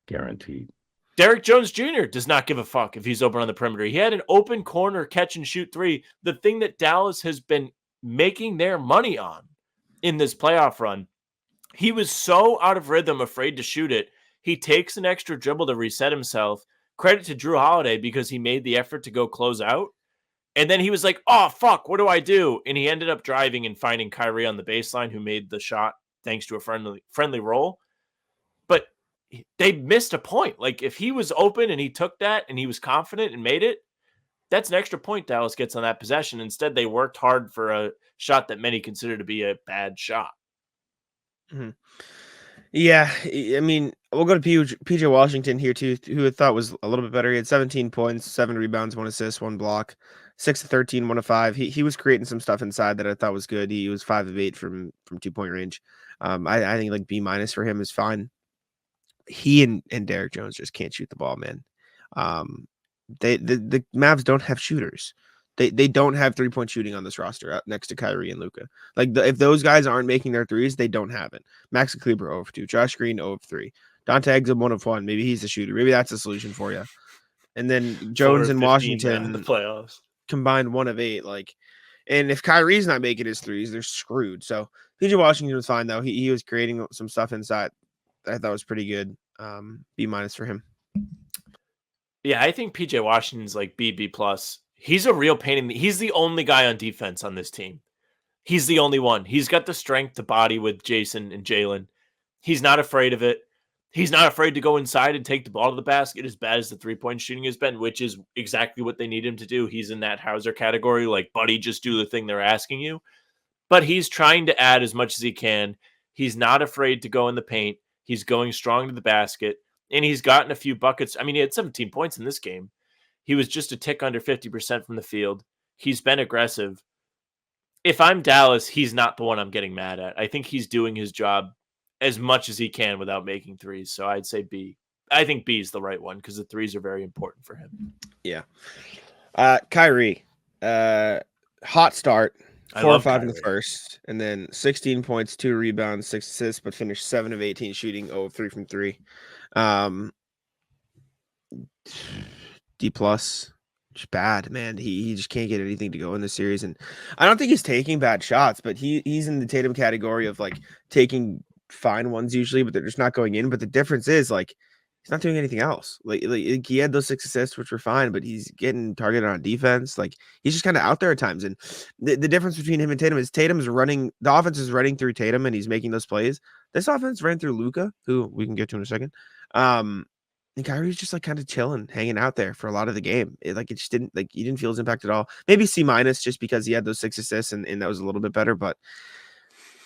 guaranteed. Derek Jones Jr. does not give a fuck if he's open on the perimeter. He had an open corner catch and shoot 3, the thing that Dallas has been making their money on in this playoff run. He was so out of rhythm, afraid to shoot it. He takes an extra dribble to reset himself. Credit to Drew Holiday because he made the effort to go close out. And then he was like, oh, fuck, what do I do? And he ended up driving and finding Kyrie on the baseline, who made the shot thanks to a friendly roll. But they missed a point. Like, if he was open and he took that and he was confident and made it, that's an extra point Dallas gets on that possession. Instead, they worked hard for a shot that many consider to be a bad shot. Mm-hmm. Yeah, I mean, we'll go to PJ Washington here, too, who I thought was a little bit better. He had 17 points, 7 rebounds, 1 assist, 1 block, 6 of 13, 1 of 5. He was creating some stuff inside that I thought was good. He was 5 of 8 from 2-point range. I think like B- for him is fine. He and Derek Jones just can't shoot the ball, man. The Mavs don't have shooters. They don't have 3-point shooting on this roster next to Kyrie and Luka. Like if those guys aren't making their threes, they don't have it. Max Kleber 0 of 2, Josh Green 0 of 3, Dante Exum 1 of 1. Maybe he's the shooter. Maybe that's the solution for you. And then Jones and Washington in the playoffs combined 1 of 8. Like, and if Kyrie's not making his threes, they're screwed. So PJ Washington was fine though. He was creating some stuff inside that I thought was pretty good. B- for him. Yeah, I think PJ Washington's like B+. He's a real pain in the... He's the only guy on defense on this team. He's the only one. He's got the strength to body with Jason and Jalen. He's not afraid of it. He's not afraid to go inside and take the ball to the basket as bad as the three-point shooting has been, which is exactly what they need him to do. He's in that Hauser category, like, buddy, just do the thing they're asking you. But he's trying to add as much as he can. He's not afraid to go in the paint. He's going strong to the basket, and he's gotten a few buckets. I mean, he had 17 points in this game. He was just a tick under 50% from the field. He's been aggressive. If I'm Dallas, he's not the one I'm getting mad at. I think he's doing his job as much as he can without making threes. So I'd say B. I think B is the right one because the threes are very important for him. Yeah. Kyrie, hot start. 4 or 5 in the first, and then 16 points, 2 rebounds, 6 assists, but finished 7 of 18 shooting, 0 of 3 from 3. D+. Just bad, man. He just can't get anything to go in the series, and I don't think he's taking bad shots, but he's in the Tatum category of like taking fine ones usually, but they're just not going in. But the difference is like he's not doing anything else. Like he had those 6 assists, which were fine, but he's getting targeted on defense. Like he's just kind of out there at times. And the difference between him and Tatum is Tatum's running, the offense is running through Tatum and he's making those plays. This offense ran through Luka, who we can get to in a second. And Kyrie's just like kind of chilling, hanging out there for a lot of the game. It just didn't like you didn't feel his impact at all. Maybe C- just because he had those 6 assists and that was a little bit better, but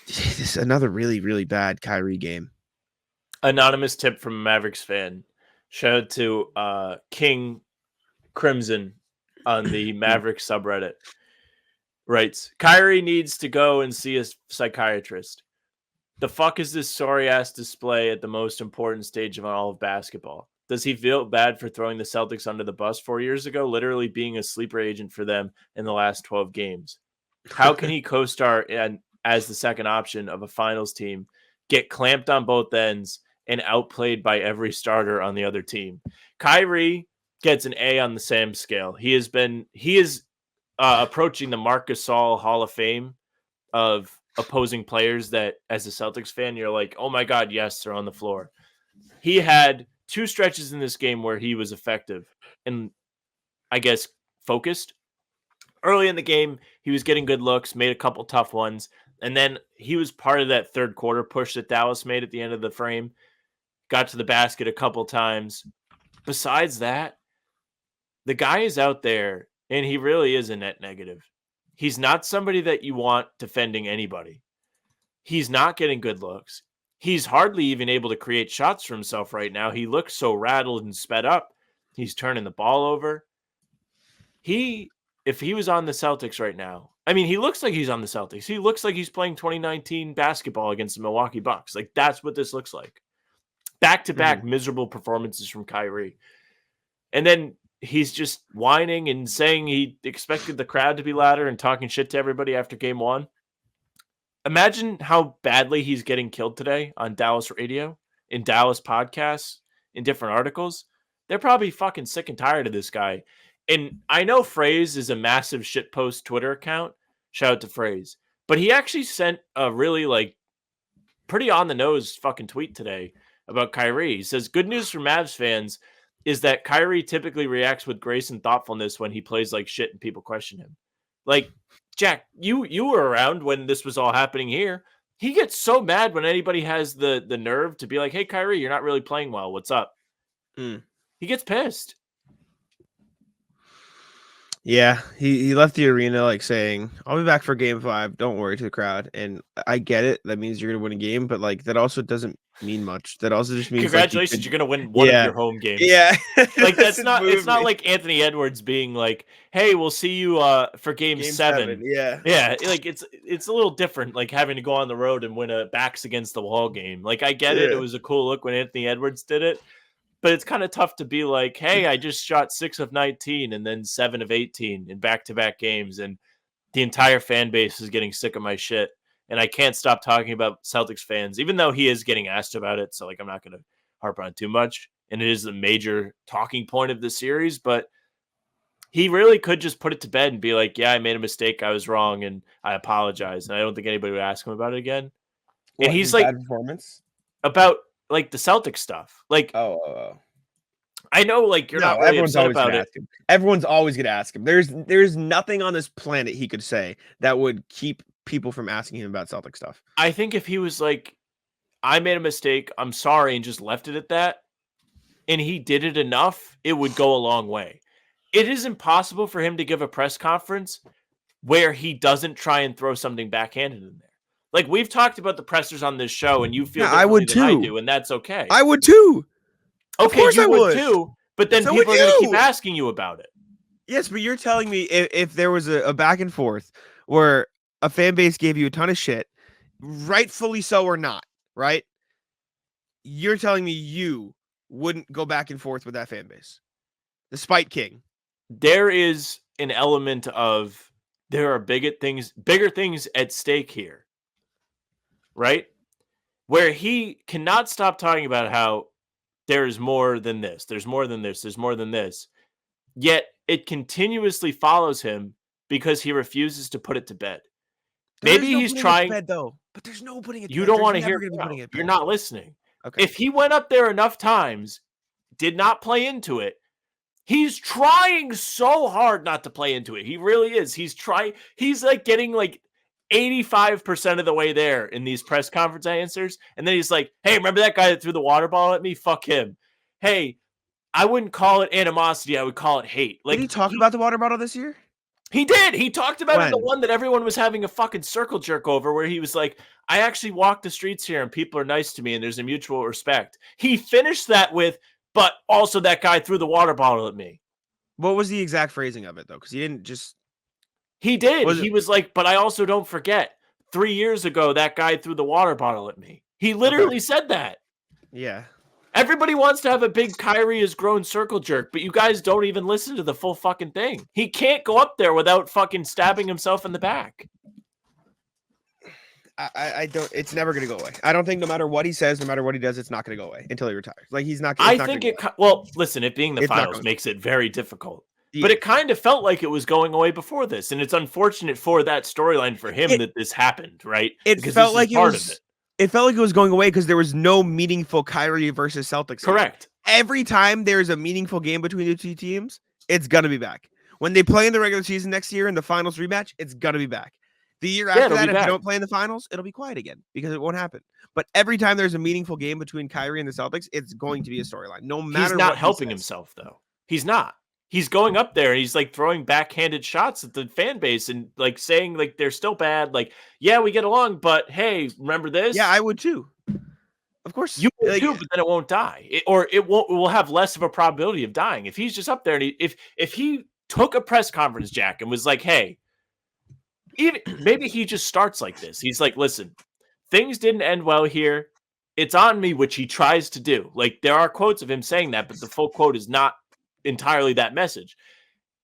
this is another really, really bad Kyrie game. Anonymous tip from a Mavericks fan. Shout out to King Crimson on the Mavericks subreddit. Writes, Kyrie needs to go and see a psychiatrist. The fuck is this sorry-ass display at the most important stage of all of basketball? Does he feel bad for throwing the Celtics under the bus 4 years ago, literally being a sleeper agent for them in the last 12 games? How can he co-star as the second option of a finals team, get clamped on both ends, and outplayed by every starter on the other team? Kyrie gets an A on the Sam scale. He is approaching the Marc Gasol Hall of Fame of opposing players that, as a Celtics fan, you're like, oh my God, yes, they're on the floor. He had 2 stretches in this game where he was effective and, I guess, focused. Early in the game, he was getting good looks, made a couple tough ones, and then he was part of that third quarter push that Dallas made at the end of the frame. Got to the basket a couple times. Besides that, the guy is out there, and he really is a net negative. He's not somebody that you want defending anybody. He's not getting good looks. He's hardly even able to create shots for himself right now. He looks so rattled and sped up. He's turning the ball over. If he was on the Celtics right now, I mean, he looks like he's on the Celtics. He looks like he's playing 2019 basketball against the Milwaukee Bucks. Like, that's what this looks like. Back-to-back miserable performances from Kyrie. And then he's just whining and saying he expected the crowd to be louder and talking shit to everybody after game 1. Imagine how badly he's getting killed today on Dallas radio, in Dallas podcasts, in different articles. They're probably fucking sick and tired of this guy. And I know Phrase is a massive shitpost Twitter account. Shout out to Phrase. But he actually sent a really, pretty on-the-nose fucking tweet today about Kyrie. He says, good news for Mavs fans is that Kyrie typically reacts with grace and thoughtfulness when he plays like shit and people question him. Like, Jack, you were around when this was all happening here. He gets so mad when anybody has the nerve to be like, hey, Kyrie, you're not really playing well. What's up? He gets pissed. Yeah, he left the arena saying, I'll be back for game 5. Don't worry, to the crowd. And I get it. That means you're going to win a game, but that also doesn't mean much. That also just means congratulations, you're going to win one of your home games. Yeah. It's not like Anthony Edwards being like, hey, we'll see you for game 7. Yeah. Yeah, it's a little different, having to go on the road and win a backs against the wall game. I get it. It was a cool look when Anthony Edwards did it. But it's kind of tough to be like, hey, I just shot 6 of 19 and then 7 of 18 in back-to-back games. And the entire fan base is getting sick of my shit. And I can't stop talking about Celtics fans, even though he is getting asked about it. So I'm not going to harp on too much. And it is a major talking point of the series. But he really could just put it to bed and be like, yeah, I made a mistake. I was wrong. And I apologize. And I don't think anybody would ask him about it again. And he's bad performance? About the Celtics stuff. I know you're not really upset about it. Everyone's always going to ask him. There's nothing on this planet he could say that would keep people from asking him about Celtic stuff. I think if he was I made a mistake. I'm sorry, and just left it at that, and he did it enough, it would go a long way. It is impossible for him to give a press conference where he doesn't try and throw something backhanded in there. Like, we've talked about the pressers on this show, and you feel Yeah, I would differently than I too. do, and that's okay. I would too. Okay, course you I would would. too, but then So people are would going to keep you. asking you about it. Yes, but you're telling me if there was a back and forth where a fan base gave you a ton of shit, rightfully so or not, right? You're telling me you wouldn't go back and forth with that fan base, the Spite King. There is an element of there are bigger things at stake here, right? Where he cannot stop talking about how there is more than this, there's more than this, there's more than this. Yet it continuously follows him because he refuses to put it to bed. Maybe he's trying. Bed, though, but there's no putting it. To You bed. don't There's want to never hear gonna be putting it. You're not listening. Okay. If he went up there enough times, did not play into it, he's trying so hard not to play into it. He really is. He's like getting like 85% of the way there in these press conference answers. And then he's like, hey, remember that guy that threw the water bottle at me? Fuck him. Hey, I wouldn't call it animosity. I would call it hate. Like, did he talk about the water bottle this year? He did. He talked about it in the When? one that everyone was having a fucking circle jerk over, where he was like, I actually walk the streets here and people are nice to me and there's a mutual respect. He finished that with, but also that guy threw the water bottle at me. What was the exact phrasing of it, though? Because he didn't just... He did. Was He it- was like, but I also don't forget, 3 years ago, that guy threw the water bottle at me. He literally said that. Yeah. Everybody wants to have a big Kyrie has grown circle jerk, but you guys don't even listen to the full fucking thing. He can't go up there without fucking stabbing himself in the back. I don't. It's never going to go away. I don't think no matter what he says, no matter what he does, it's not going to go away until he retires. Like, he's not. I think it. Well, listen, it being the It's not finals going- makes it very difficult. Yeah. But it kind of felt like it was going away before this, and it's unfortunate for that storyline for him that this happened, right? It Because felt this is like it part was. of it. It felt like it was going away because there was no meaningful Kyrie versus Celtics. game. Correct. Every time there's a meaningful game between the two teams, it's gonna be back. When they play in the regular season next year in the finals rematch, it's gonna be back. The year after it'll that, be if back. they don't play in the finals, it'll be quiet again because it won't happen. But every time there's a meaningful game between Kyrie and the Celtics, it's going to be a storyline. No matter He's not what helping he says. himself, though. He's not. He's going up there and he's like throwing backhanded shots at the fan base and like saying like they're still bad. Like, yeah, we get along, but hey, remember this? Yeah, I would too. Of course, You will like, too, but then it won't die, it will have less of a probability of dying if he's just up there and if he took a press conference, Jack, and was like, hey, even maybe he just starts like this. He's like, listen, things didn't end well here. It's on me, which he tries to do. Like, there are quotes of him saying that, but the full quote is not entirely that message.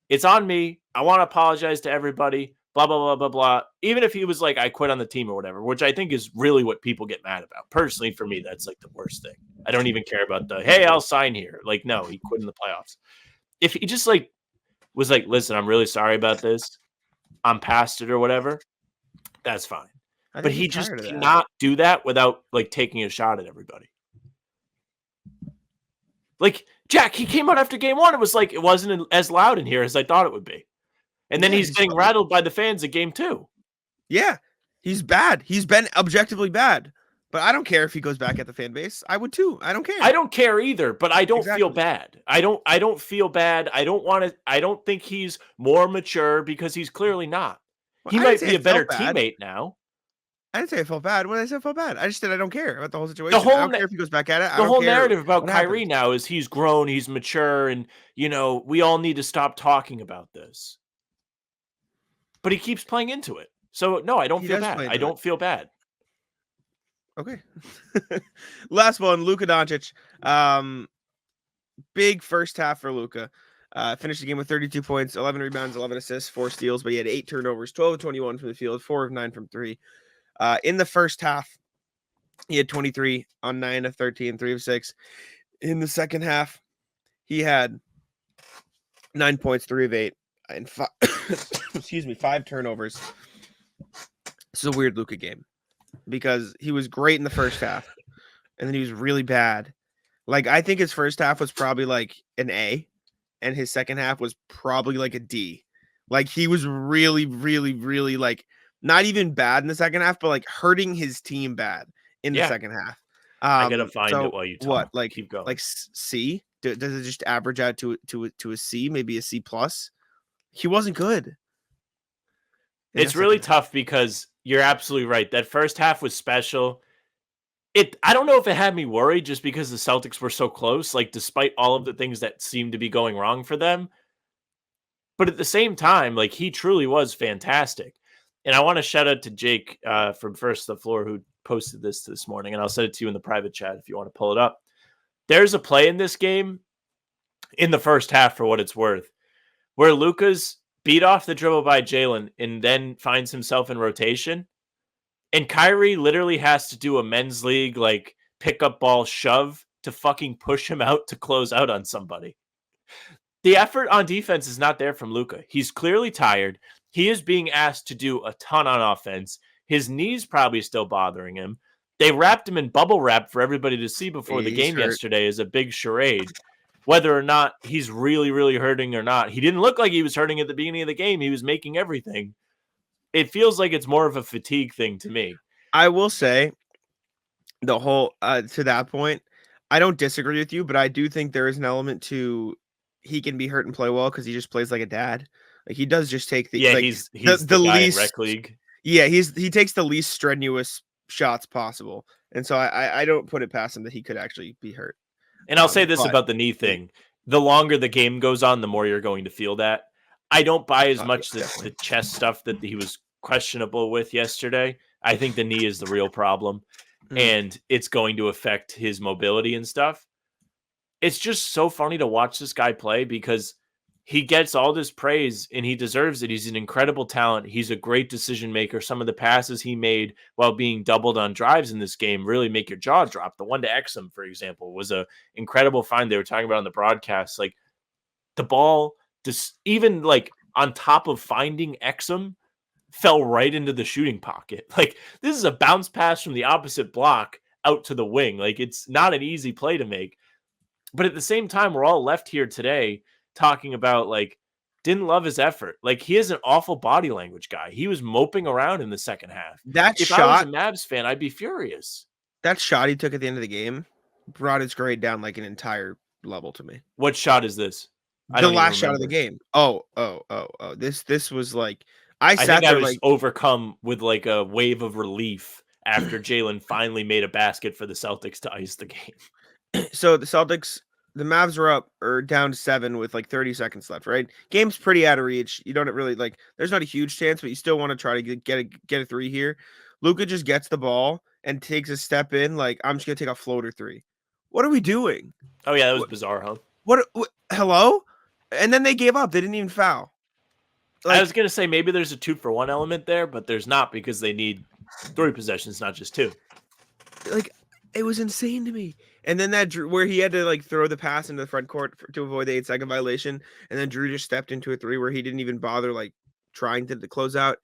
It's on me. I want to apologize to everybody. Blah, blah, blah, blah, blah. Even if he was like, I quit on the team or whatever, which I think is really what people get mad about. Personally, for me, that's like the worst thing. I don't even care about the, hey, I'll sign here. Like, no, he quit in the playoffs. If he just like was like, listen, I'm really sorry about this. I'm past it or whatever. That's fine. I But think he he's just tired of that. cannot do that without like taking a shot at everybody. Like, Jack, he came out after game one. It was like, it wasn't as loud in here as I thought it would be. And then Yeah, he's getting rattled by the fans at game two. Yeah, he's bad. He's been objectively bad. But I don't care if he goes back at the fan base. I would too. I don't care. I don't care either, but I don't feel Exactly. bad. I don't feel bad. I don't think he's more mature because he's clearly not. Well, He I might didn't say be a I better felt bad. teammate now. I didn't say I felt bad. When I said I felt bad, I just said I don't care about the whole situation. whole I don't na- care if he goes back at it. I The don't whole care narrative about what Kyrie happens. now is he's grown, he's mature, and we all need to stop talking about this. But he keeps playing into it. So no, I don't He feel does bad. play I into don't feel bad. Okay. Last one, Luka Doncic. Big first half for Luka. Finished the game with 32 points, 11 rebounds, 11 assists, 4 steals, but he had 8 turnovers, 12 of 21 from the field, 4 of 9 from 3. In the first half, he had 23 on 9 of 13, 3 of 6. In the second half, he had 9 points, 3 of 8, and 5, 5 turnovers. This is a weird Luka game because he was great in the first half, and then he was really bad. Like, I think his first half was probably like an A, and his second half was probably like a D. Like, he was really, really, really like not even bad in the second half, but like hurting his team bad in the Yeah. second half. I gotta find so it while you talk. what, like Keep going. like C? Does it just average out to a C, maybe a C plus? He wasn't good. in It's that really second half. tough because you're absolutely right. That first half was special. I don't know if it had me worried just because the Celtics were so close, like despite all of the things that seemed to be going wrong for them. But at the same time, like he truly was fantastic. And I want to shout out to Jake from First the Floor who posted this morning, and I'll send it to you in the private chat if you want to pull it up. There's a play in this game in the first half, for what it's worth, where Luka's beat off the dribble by Jalen and then finds himself in rotation. And Kyrie literally has to do a men's league, like pickup ball shove to fucking push him out to close out on somebody. The effort on defense is not there from Luka. He's clearly tired. He is being asked to do a ton on offense. His knee's probably still bothering him. They wrapped him in bubble wrap for everybody to see before the He's game hurt. yesterday as a big charade. Whether or not he's really, really hurting or not. He didn't look like he was hurting at the beginning of the game. He was making everything. It feels like it's more of a fatigue thing to me. I will say the whole to that point, I don't disagree with you, but I do think there is an element to he can be hurt and play well because he just plays like a dad. Like he does just take the Yeah, like, he's the guy in rec league. Yeah, he takes the least strenuous shots possible, and so I don't put it past him that he could actually be hurt. And I'll say this but- about the knee thing. The longer the game goes on, the more you're going to feel that. I don't buy as much definitely. the chest stuff that he was questionable with yesterday. I think the knee is the real problem, and it's going to affect his mobility and stuff. It's just so funny to watch this guy play because he gets all this praise and he deserves it. He's an incredible talent. He's a great decision maker. Some of the passes he made while being doubled on drives in this game really make your jaw drop. The one to Exum, for example, was a incredible find they were talking about on the broadcast. Like the ball, just even like on top of finding Exum, fell right into the shooting pocket. Like this is a bounce pass from the opposite block out to the wing. Like it's not an easy play to make. But at the same time, we're all left here today talking about like didn't love his effort. Like he is an awful body language guy. He was moping around in the second half. That If I was a Mavs fan, I'd be furious. That shot he took at the end of the game brought his grade down like an entire level to me. What shot is this? The last shot of the game. Oh. This was like I sat think there I was like overcome with like a wave of relief after Jalen finally made a basket for the Celtics to ice the game. So the Mavs were up or down to 7 with like 30 seconds left, right? Game's pretty out of reach. You don't really like there's not a huge chance, but you still want to try to get a 3 here. Luka just gets the ball and takes a step in like I'm just going to take a floater 3. What are we doing? Oh yeah, that was bizarre, huh? What hello? And then they gave up. They didn't even foul. I was going to say maybe there's a 2-for-1 element there, but there's not because they need 3 possessions, not just 2. Like it was insane to me. And then that Drew, where he had to like throw the pass into the front court to avoid the 8-second violation, and then Drew just stepped into a 3 where he didn't even bother like trying to close out.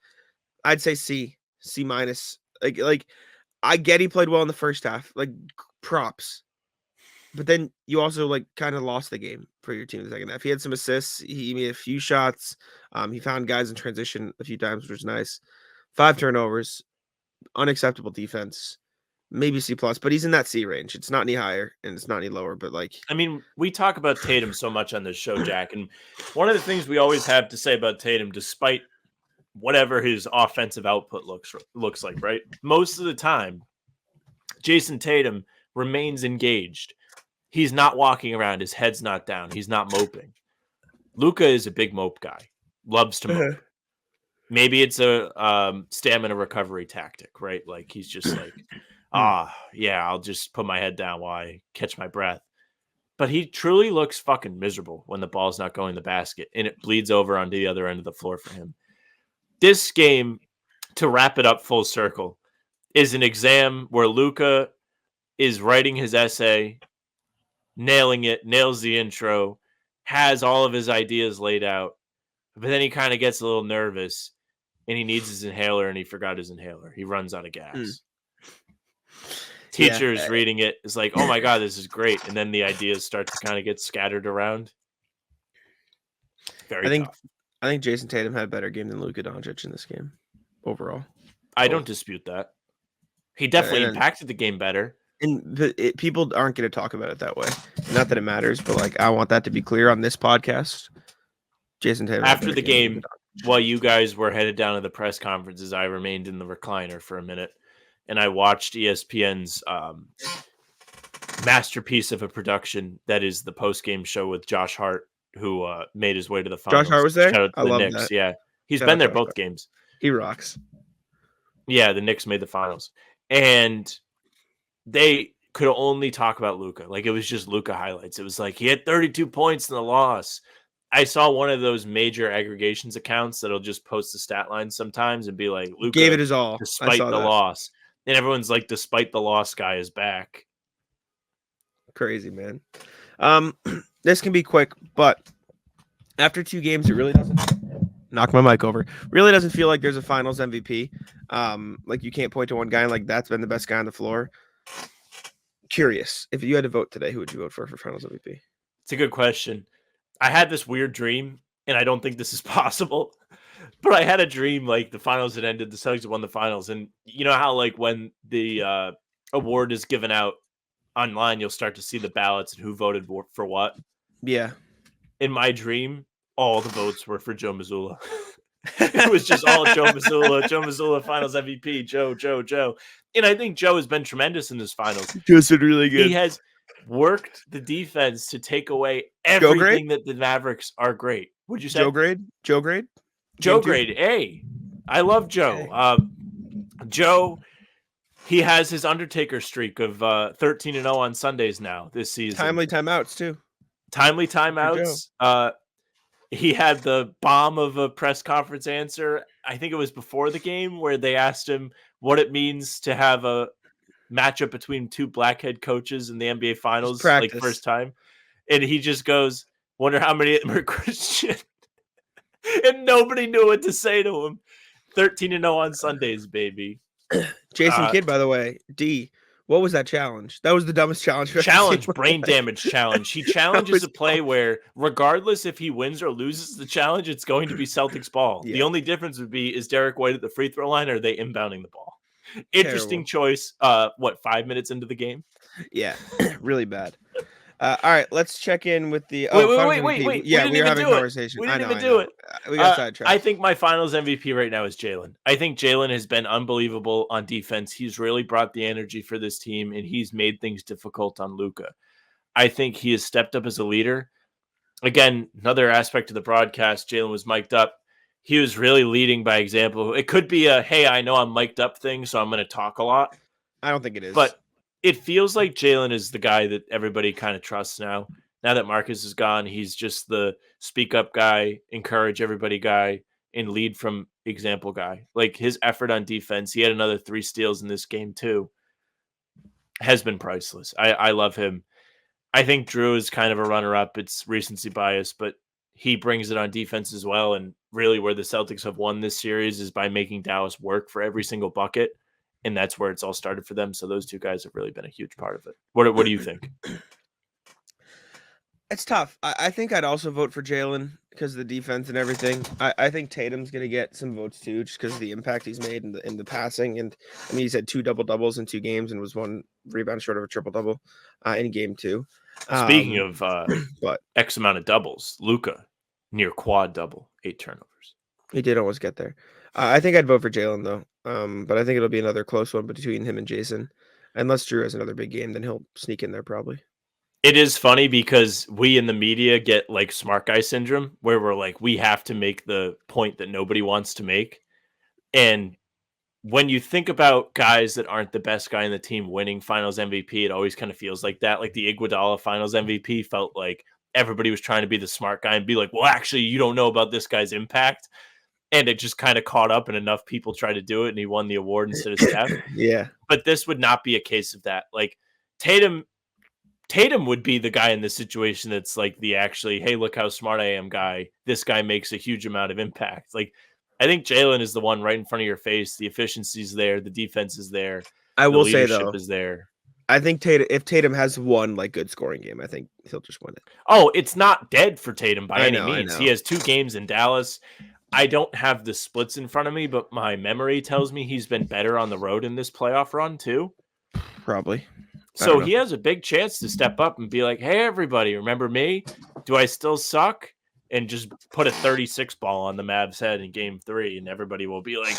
I'd say C minus. Like I get he played well in the first half, like props, but then you also like kind of lost the game for your team in the second half. He had some assists, he made a few shots, he found guys in transition a few times, which was nice. 5 turnovers, unacceptable defense. Maybe C plus, but he's in that C range. It's not any higher and it's not any lower, but like I mean, we talk about Tatum so much on this show, Jack, and one of the things we always have to say about Tatum, despite whatever his offensive output looks like, right? Most of the time, Jason Tatum remains engaged. He's not walking around, his head's not down, he's not moping. Luka is a big mope guy, loves to mope. Maybe it's a stamina recovery tactic, right? Like he's just like yeah, I'll just put my head down while I catch my breath. But he truly looks fucking miserable when the ball's not going in the basket and it bleeds over onto the other end of the floor for him. This game, to wrap it up full circle, is an exam where Luka is writing his essay, nailing it, nails the intro, has all of his ideas laid out, but then he kind of gets a little nervous and he needs his inhaler and he forgot his inhaler. He runs out of gas. Teachers reading it is like, oh my God, this is great. And then the ideas start to kind of get scattered around. Very tough. I think Jason Tatum had a better game than Luka Doncic in this game overall. I don't dispute that. He definitely impacted the game better. And people aren't going to talk about it that way. Not that it matters, but like I want that to be clear on this podcast. Jason Tatum. After the game, while you guys were headed down to the press conferences, I remained in the recliner for a minute, and I watched ESPN's masterpiece of a production that is the post-game show with Josh Hart, who made his way to the finals. Josh Hart was there? Shout out to I the love Knicks. that. Yeah, he's Shout been out there Josh both Hart. games. He rocks. Yeah, the Knicks made the finals, and they could only talk about Luka. Like, it was just Luka highlights. It was like he had 32 points in the loss. I saw one of those major aggregations accounts that'll just post the stat line sometimes and be like, Luka Gave it his all. despite the loss. And everyone's like, despite the loss, guy is back. Crazy, man. This can be quick, but after 2 games, it really doesn't knock my mic over. Really doesn't feel like there's a finals MVP. Like you can't point to one guy and like that's been the best guy on the floor. Curious, if you had to vote today, who would you vote for finals MVP? It's a good question. I had this weird dream, and I don't think this is possible, but I had a dream like the finals had ended, the Celtics had won the finals, and you know how like when the award is given out online, you'll start to see the ballots and who voted for what. Yeah. In my dream, all the votes were for Joe Mazzulla. It was just all Joe Mazzulla finals MVP, Joe. And I think Joe has been tremendous in this finals. Joe's been really good. He has worked the defense to take away everything that the Mavericks are great. Would you say? Joe grade? Joe grade A. I love Joe. Joe, he has his Undertaker streak of 13-0 on Sundays now this season. Timely timeouts too. Timely timeouts. He had the bomb of a press conference answer. I think it was before the game where they asked him what it means to have a matchup between 2 black head coaches in the NBA Finals, like first time. And he just goes, wonder how many of them are Christian. And nobody knew what to say to him. 13-0 on Sundays, baby. Jason Kidd, by the way, D. What was that challenge? That was the dumbest challenge. Brain damage challenge. He challenges a play where, regardless if he wins or loses the challenge, it's going to be Celtics ball. Yeah. The only difference would be, is Derek White at the free throw line, or are they inbounding the ball? Interesting choice. 5 minutes into the game? Yeah, really bad. All right, let's check in with the. Wait. Yeah, we were having a conversation. We didn't even do it. We got sidetracked. I think my finals MVP right now is Jalen. I think Jalen has been unbelievable on defense. He's really brought the energy for this team, and he's made things difficult on Luka. I think he has stepped up as a leader. Again, another aspect of the broadcast, Jalen was mic'd up. He was really leading by example. It could be a, hey, I know I'm mic'd up thing, so I'm going to talk a lot. I don't think it is. But it feels like Jalen is the guy that everybody kind of trusts now. Now that Marcus is gone, he's just the speak up guy, encourage everybody guy, and lead from example guy. Like his effort on defense, he had another 3 steals in this game too, has been priceless. I love him. I think Drew is kind of a runner-up. It's recency bias, but he brings it on defense as well. And really where the Celtics have won this series is by making Dallas work for every single bucket. And that's where it's all started for them. So those 2 guys have really been a huge part of it. What do you think? It's tough. I think I'd also vote for Jalen because of the defense and everything. I think Tatum's going to get some votes too, just because of the impact he's made in the passing. And I mean, he's had 2 double-doubles in 2 games and was 1 rebound short of a triple-double in game 2. Speaking of X amount of doubles, Luka near quad double, 8 turnovers. He did almost get there. I think I'd vote for Jalen though. But I think it'll be another close one between him and Jason. Unless Drew has another big game, then he'll sneak in there probably. It is funny because we in the media get like smart guy syndrome where we're like, we have to make the point that nobody wants to make. And when you think about guys that aren't the best guy in the team winning finals MVP, it always kind of feels like that. Like the Iguodala finals MVP felt like everybody was trying to be the smart guy and be like, well, actually, you don't know about this guy's impact. And it just kind of caught up and enough people tried to do it and he won the award instead of Steph. Yeah. But this would not be a case of that. Like Tatum would be the guy in this situation that's like the actually, hey, look how smart I am guy. This guy makes a huge amount of impact. Like I think Jalen is the one right in front of your face. The efficiency's there. The defense is there. I will say though, is there. I think if Tatum has one like good scoring game, I think he'll just win it. Oh, it's not dead for Tatum by any means. I know. He has 2 games in Dallas. I don't have the splits in front of me, but my memory tells me he's been better on the road in this playoff run too. Probably. So he has a big chance to step up and be like, hey, everybody, remember me? Do I still suck? And just put a 36 ball on the Mavs head in game 3, and everybody will be like,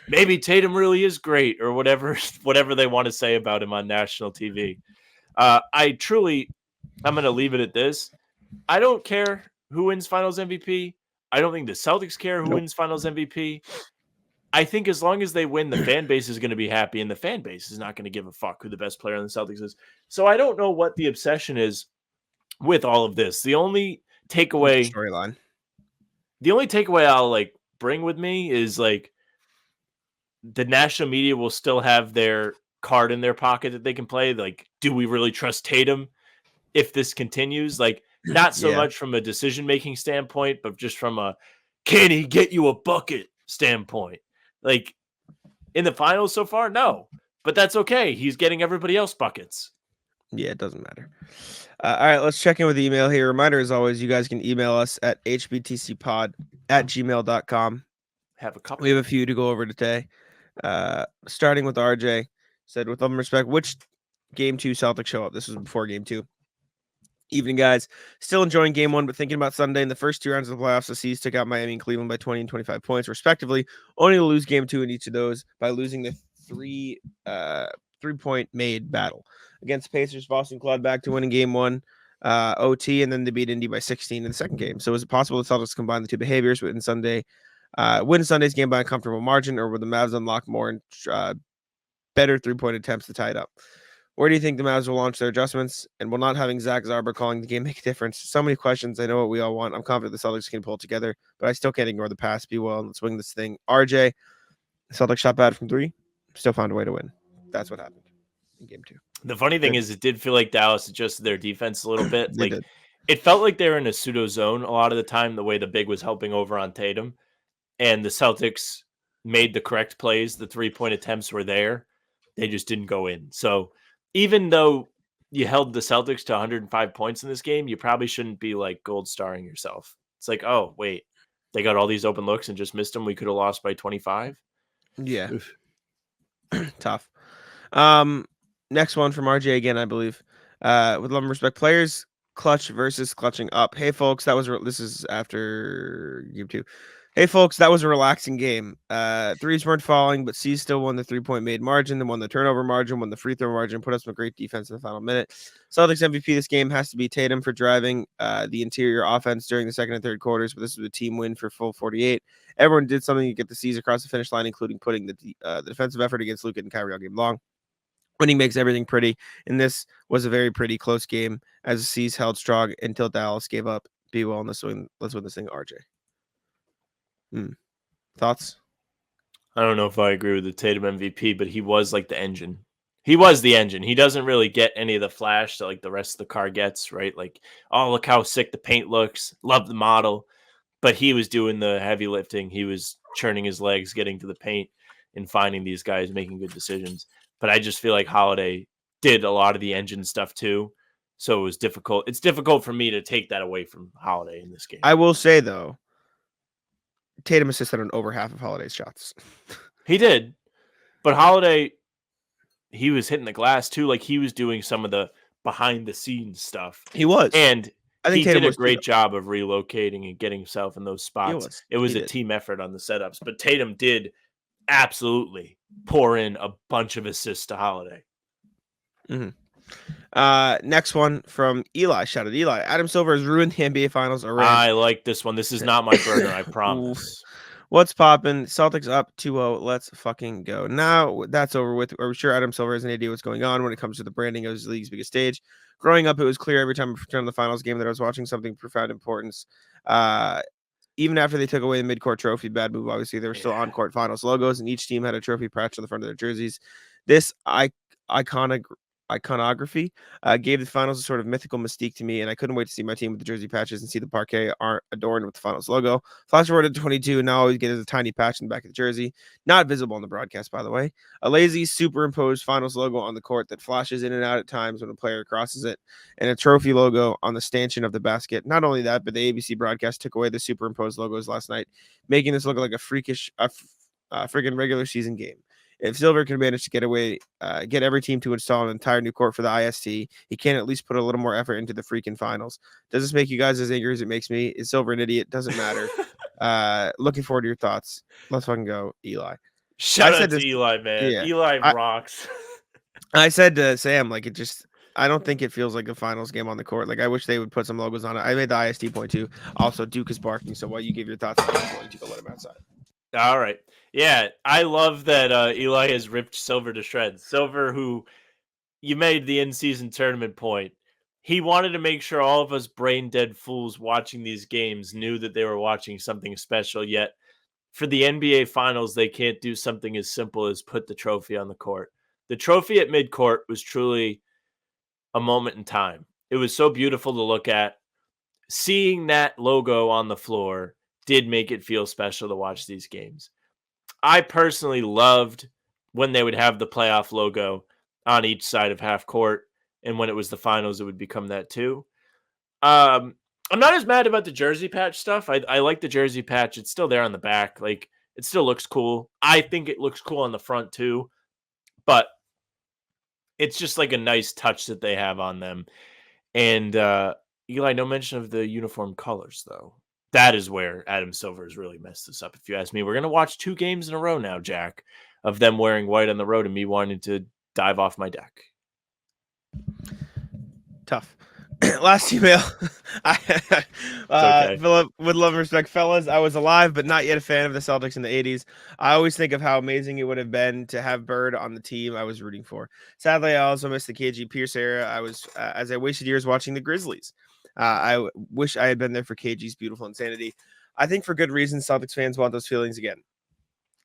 maybe Tatum really is great, or whatever they want to say about him on national TV. I'm going to leave it at this. I don't care who wins finals MVP. I don't think the Celtics care who wins finals MVP. I think as long as they win, the fan base is going to be happy, and the fan base is not going to give a fuck who the best player on the Celtics is. So I don't know what the obsession is with all of this. The only takeaway I'll like bring with me is like the national media will still have their card in their pocket that they can play. Like, do we really trust Tatum if this continues? Like, not so much from a decision-making standpoint, but just from a can he get you a bucket standpoint. Like, in the finals so far, no. But that's okay. He's getting everybody else buckets. Yeah, it doesn't matter. All right, let's check in with the email here. Reminder, as always, you guys can email us at hbtcpod@gmail.com. We have a few to go over today. Starting with RJ. Said, with all respect, which Game 2 Celtics show up? This was before Game 2. Evening, guys. Still enjoying Game 1, but thinking about Sunday. In the first 2 rounds of the playoffs, the C's took out Miami and Cleveland by 20 and 25 points, respectively, only to lose Game 2 in each of those by losing the three-point made battle. Against Pacers, Boston clawed back to win in Game 1, OT, and then they beat Indy by 16 in the second game. So is it possible the Celtics combine the two behaviors win Sunday's game by a comfortable margin, or will the Mavs unlock more and better three-point attempts to tie it up? Where do you think the Mavs will launch their adjustments? And will not having Zach Zarber calling the game make a difference? So many questions. I know what we all want. I'm confident the Celtics can pull it together, but I still can't ignore the pass. Be well and let's wing this thing. RJ, the Celtics shot bad from 3. Still found a way to win. That's what happened in Game 2. The funny thing is, it did feel like Dallas adjusted their defense a little bit. Like it felt like they were in a pseudo zone a lot of the time, the way the big was helping over on Tatum. And the Celtics made the correct plays. The 3-point attempts were there. They just didn't go in. So even though you held the Celtics to 105 points in this game, you probably shouldn't be like gold starring yourself. It's like, oh, wait, they got all these open looks and just missed them. We could have lost by 25. Yeah. Tough. Next one from RJ again, I believe. With love and respect, players clutch versus clutching up. Hey, folks, this is after Game 2. Hey, folks, that was a relaxing game. Threes weren't falling, but C still won the 3-point made margin, then won the turnover margin, won the free throw margin, put up some great defense in the final minute. Celtics MVP this game has to be Tatum for driving the interior offense during the second and third quarters, but this was a team win for full 48. Everyone did something to get the C's across the finish line, including putting the defensive effort against Luka and Kyrie all game long. Winning makes everything pretty, and this was a very pretty close game as the C's held strong until Dallas gave up. Be well, and let's win this thing, RJ. Thoughts? I don't know if I agree with the Tatum MVP, but he was like the engine. He was the engine. He doesn't really get any of the flash that like the rest of the car gets, right? Like, oh, look how sick the paint looks. Love the model. But he was doing the heavy lifting. He was churning his legs, getting to the paint, and finding these guys making good decisions. But I just feel like Holiday did a lot of the engine stuff too. So it was difficult. It's difficult for me to take that away from Holiday in this game. I will say, though, Tatum assisted on over half of Holiday's shots. He did. But Holiday, he was hitting the glass too. Like he was doing some of the behind the scenes stuff. He was. And I think he Tatum did a great job of relocating and getting himself in those spots. It was a team effort on the setups. But Tatum did absolutely pour in a bunch of assists to Holiday. Mm-hmm. Next one from Eli. Shout out Eli. Adam Silver has ruined the NBA Finals already. I like this one. This is not my burner, I promise. What's poppin'? Celtics up 2-0. Let's fucking go. Now that's over with. Are we sure Adam Silver has an idea what's going on when it comes to the branding of his league's biggest stage? Growing up, it was clear every time I returned to the finals game that I was watching something of profound importance. Even after they took away the midcourt trophy, bad move, obviously, there were still on-court finals logos, and each team had a trophy patch on the front of their jerseys. This iconography gave the finals a sort of mythical mystique to me, and I couldn't wait to see my team with the jersey patches and see the parquet adorned with the finals logo. Flash forward to 22, and now all we get is a tiny patch in the back of the jersey, not visible on the broadcast, by the way. A lazy superimposed finals logo on the court that flashes in and out at times when a player crosses it, and a trophy logo on the stanchion of the basket. Not only that, but the ABC broadcast took away the superimposed logos last night, making this look like a freaking regular season game. If Silver can manage to get every team to install an entire new court for the IST, he can at least put a little more effort into the freaking finals. Does this make you guys as angry as it makes me? Is Silver an idiot? Doesn't matter. Looking forward to your thoughts. Let's fucking go, Eli. Shout out to Eli, man. Yeah, Eli rocks. I said to Sam, like, I don't think it feels like a finals game on the court. Like, I wish they would put some logos on it. I made the IST point too. Also, Duke is barking. So while you give your thoughts, I'm going to go let him outside. All right. Yeah, I love that Eli has ripped Silver to shreds. Silver, who you made the in-season tournament point, he wanted to make sure all of us brain-dead fools watching these games knew that they were watching something special, yet for the NBA Finals, they can't do something as simple as put the trophy on the court. The trophy at midcourt was truly a moment in time. It was so beautiful to look at. Seeing that logo on the floor did make it feel special to watch these games. I personally loved when they would have the playoff logo on each side of half court, and when it was the finals, it would become that too. I'm not as mad about the jersey patch stuff. I like the jersey patch. It's still there on the back. Like, it still looks cool. I think it looks cool on the front too, but it's just like a nice touch that they have on them. And Eli, no mention of the uniform colors, though. That is where Adam Silver has really messed this up, if you ask me. We're going to watch 2 games in a row now, Jack, of them wearing white on the road and me wanting to dive off my deck. Tough. Last email. Okay. Philip, with love and respect, fellas, I was alive but not yet a fan of the Celtics in the 80s. I always think of how amazing it would have been to have Bird on the team I was rooting for. Sadly, I also missed the KG Pierce era. As I wasted years watching the Grizzlies. I wish I had been there for KG's beautiful insanity. I think for good reason, Celtics fans want those feelings again.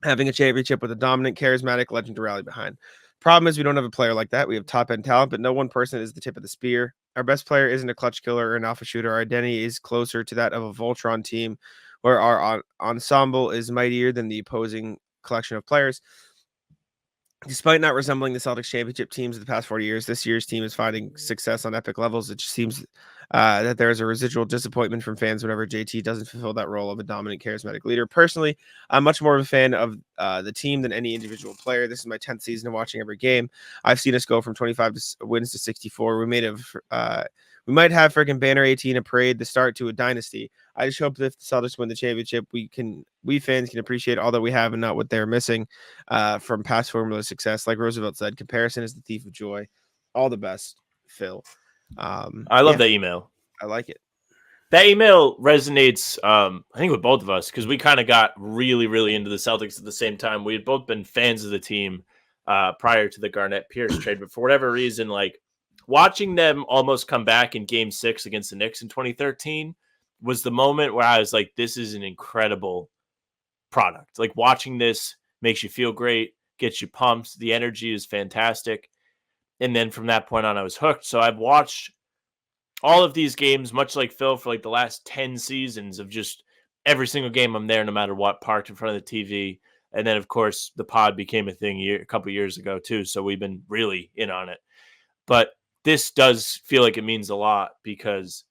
Having a championship with a dominant, charismatic legend to rally behind. Problem is we don't have a player like that. We have top-end talent, but no one person is the tip of the spear. Our best player isn't a clutch killer or an alpha shooter. Our identity is closer to that of a Voltron team where our ensemble is mightier than the opposing collection of players. Despite not resembling the Celtics championship teams of the past 40 years, this year's team is finding success on epic levels. It just seems that there is a residual disappointment from fans whenever JT doesn't fulfill that role of a dominant, charismatic leader. Personally, I'm much more of a fan of the team than any individual player. This is my 10th season of watching every game. I've seen us go from 25 wins to 64. We might have freaking banner 18, a parade, the start to a dynasty. I just hope that if the Celtics win the championship, we fans can appreciate all that we have and not what they're missing from past formula success. Like Roosevelt said, comparison is the thief of joy. All the best, Phil. I love that email. I like it. That email resonates, I think, with both of us because we kind of got really, really into the Celtics at the same time. We had both been fans of the team prior to the Garnett-Pierce trade, but for whatever reason, like, watching them almost come back in Game 6 against the Knicks in 2013 was the moment where I was like, this is an incredible product. Like, watching this makes you feel great, gets you pumped. The energy is fantastic. And then from that point on, I was hooked. So I've watched all of these games, much like Phil, for like the last 10 seasons of just every single game I'm there, no matter what, parked in front of the TV. And then, of course, the pod became a thing a couple years ago, too. So we've been really in on it. But this does feel like it means a lot because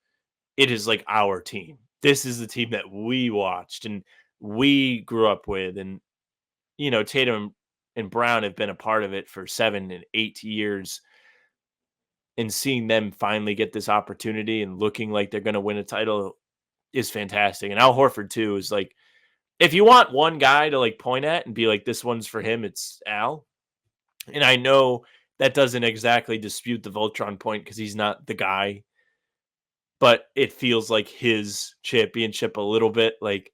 it is like our team. This is the team that we watched and we grew up with. And, you know, Tatum and Brown have been a part of it for 7 and 8 years. And seeing them finally get this opportunity and looking like they're going to win a title is fantastic. And Al Horford, too, is like, if you want one guy to like point at and be like, this one's for him, it's Al. And I know that doesn't exactly dispute the Voltron point because he's not the guy, but it feels like his championship a little bit. Like,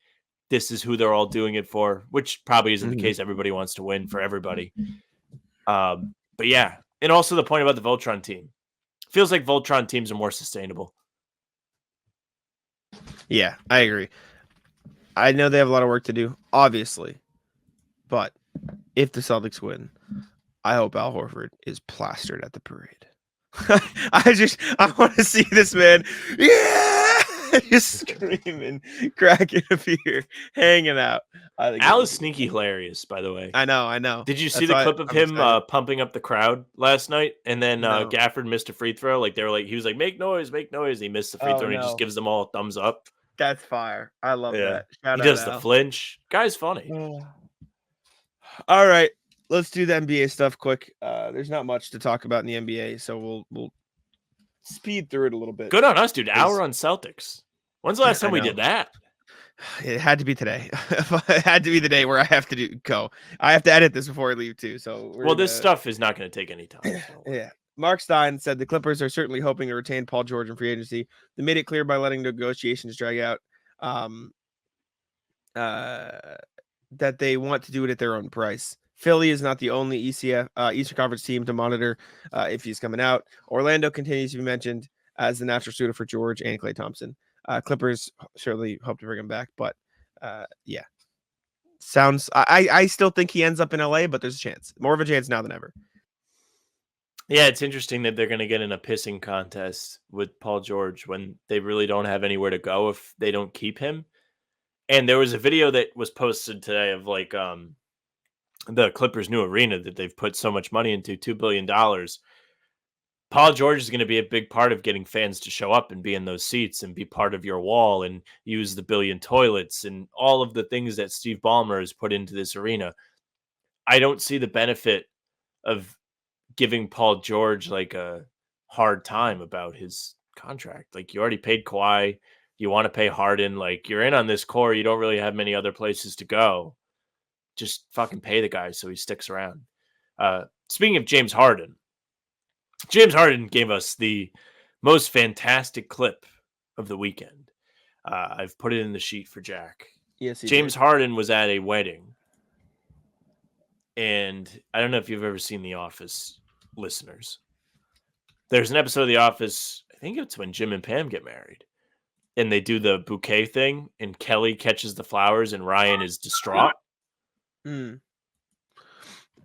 this is who they're all doing it for, which probably isn't the case. Everybody wants to win for everybody. But yeah. And also the point about the Voltron team. Feels like Voltron teams are more sustainable. Yeah, I agree. I know they have a lot of work to do, obviously. But if the Celtics win, I hope Al Horford is plastered at the parade. I want to see this man. Yeah! Just screaming, cracking a beer, hanging out. Al is sneaky hilarious, by the way. I know. Did you see the clip of him pumping up the crowd last night? And then Gafford missed a free throw. Like, they were like, he was like, make noise. He missed the free throw and he just gives them all a thumbs up. That's fire. I love that. He does the flinch. Guy's funny. All right. let's do the NBA stuff quick. There's not much to talk about in the NBA, so we'll speed through it a little bit. Good on us, dude. Hour on Celtics. When's the last time we did that? It had to be today. It had to be the day where I have to go. I have to edit this before I leave too. So this stuff is not going to take any time. So. Yeah. Mark Stein said the Clippers are certainly hoping to retain Paul George in free agency. They made it clear by letting negotiations drag out that they want to do it at their own price. Philly is not the only Eastern Conference team to monitor if he's coming out. Orlando continues to be mentioned as the natural suitor for George and Klay Thompson. Clippers certainly hope to bring him back, but yeah. I still think he ends up in LA, but there's a chance. More of a chance now than ever. Yeah, it's interesting that they're going to get in a pissing contest with Paul George when they really don't have anywhere to go if they don't keep him. And there was a video that was posted today of like the Clippers' new arena that they've put so much money into, $2 billion. Paul George is going to be a big part of getting fans to show up and be in those seats and be part of your wall and use the billion toilets and all of the things that Steve Ballmer has put into this arena. I don't see the benefit of giving Paul George like a hard time about his contract. Like, you already paid Kawhi. You want to pay Harden. Like, you're in on this core. You don't really have many other places to go. Just fucking pay the guy so he sticks around. Speaking of James Harden gave us the most fantastic clip of the weekend. I've put it in the sheet for Jack. Yes, James Harden was at a wedding. And I don't know if you've ever seen The Office, listeners. There's an episode of The Office, I think it's when Jim and Pam get married. And they do the bouquet thing, and Kelly catches the flowers, and Ryan is distraught. Mm.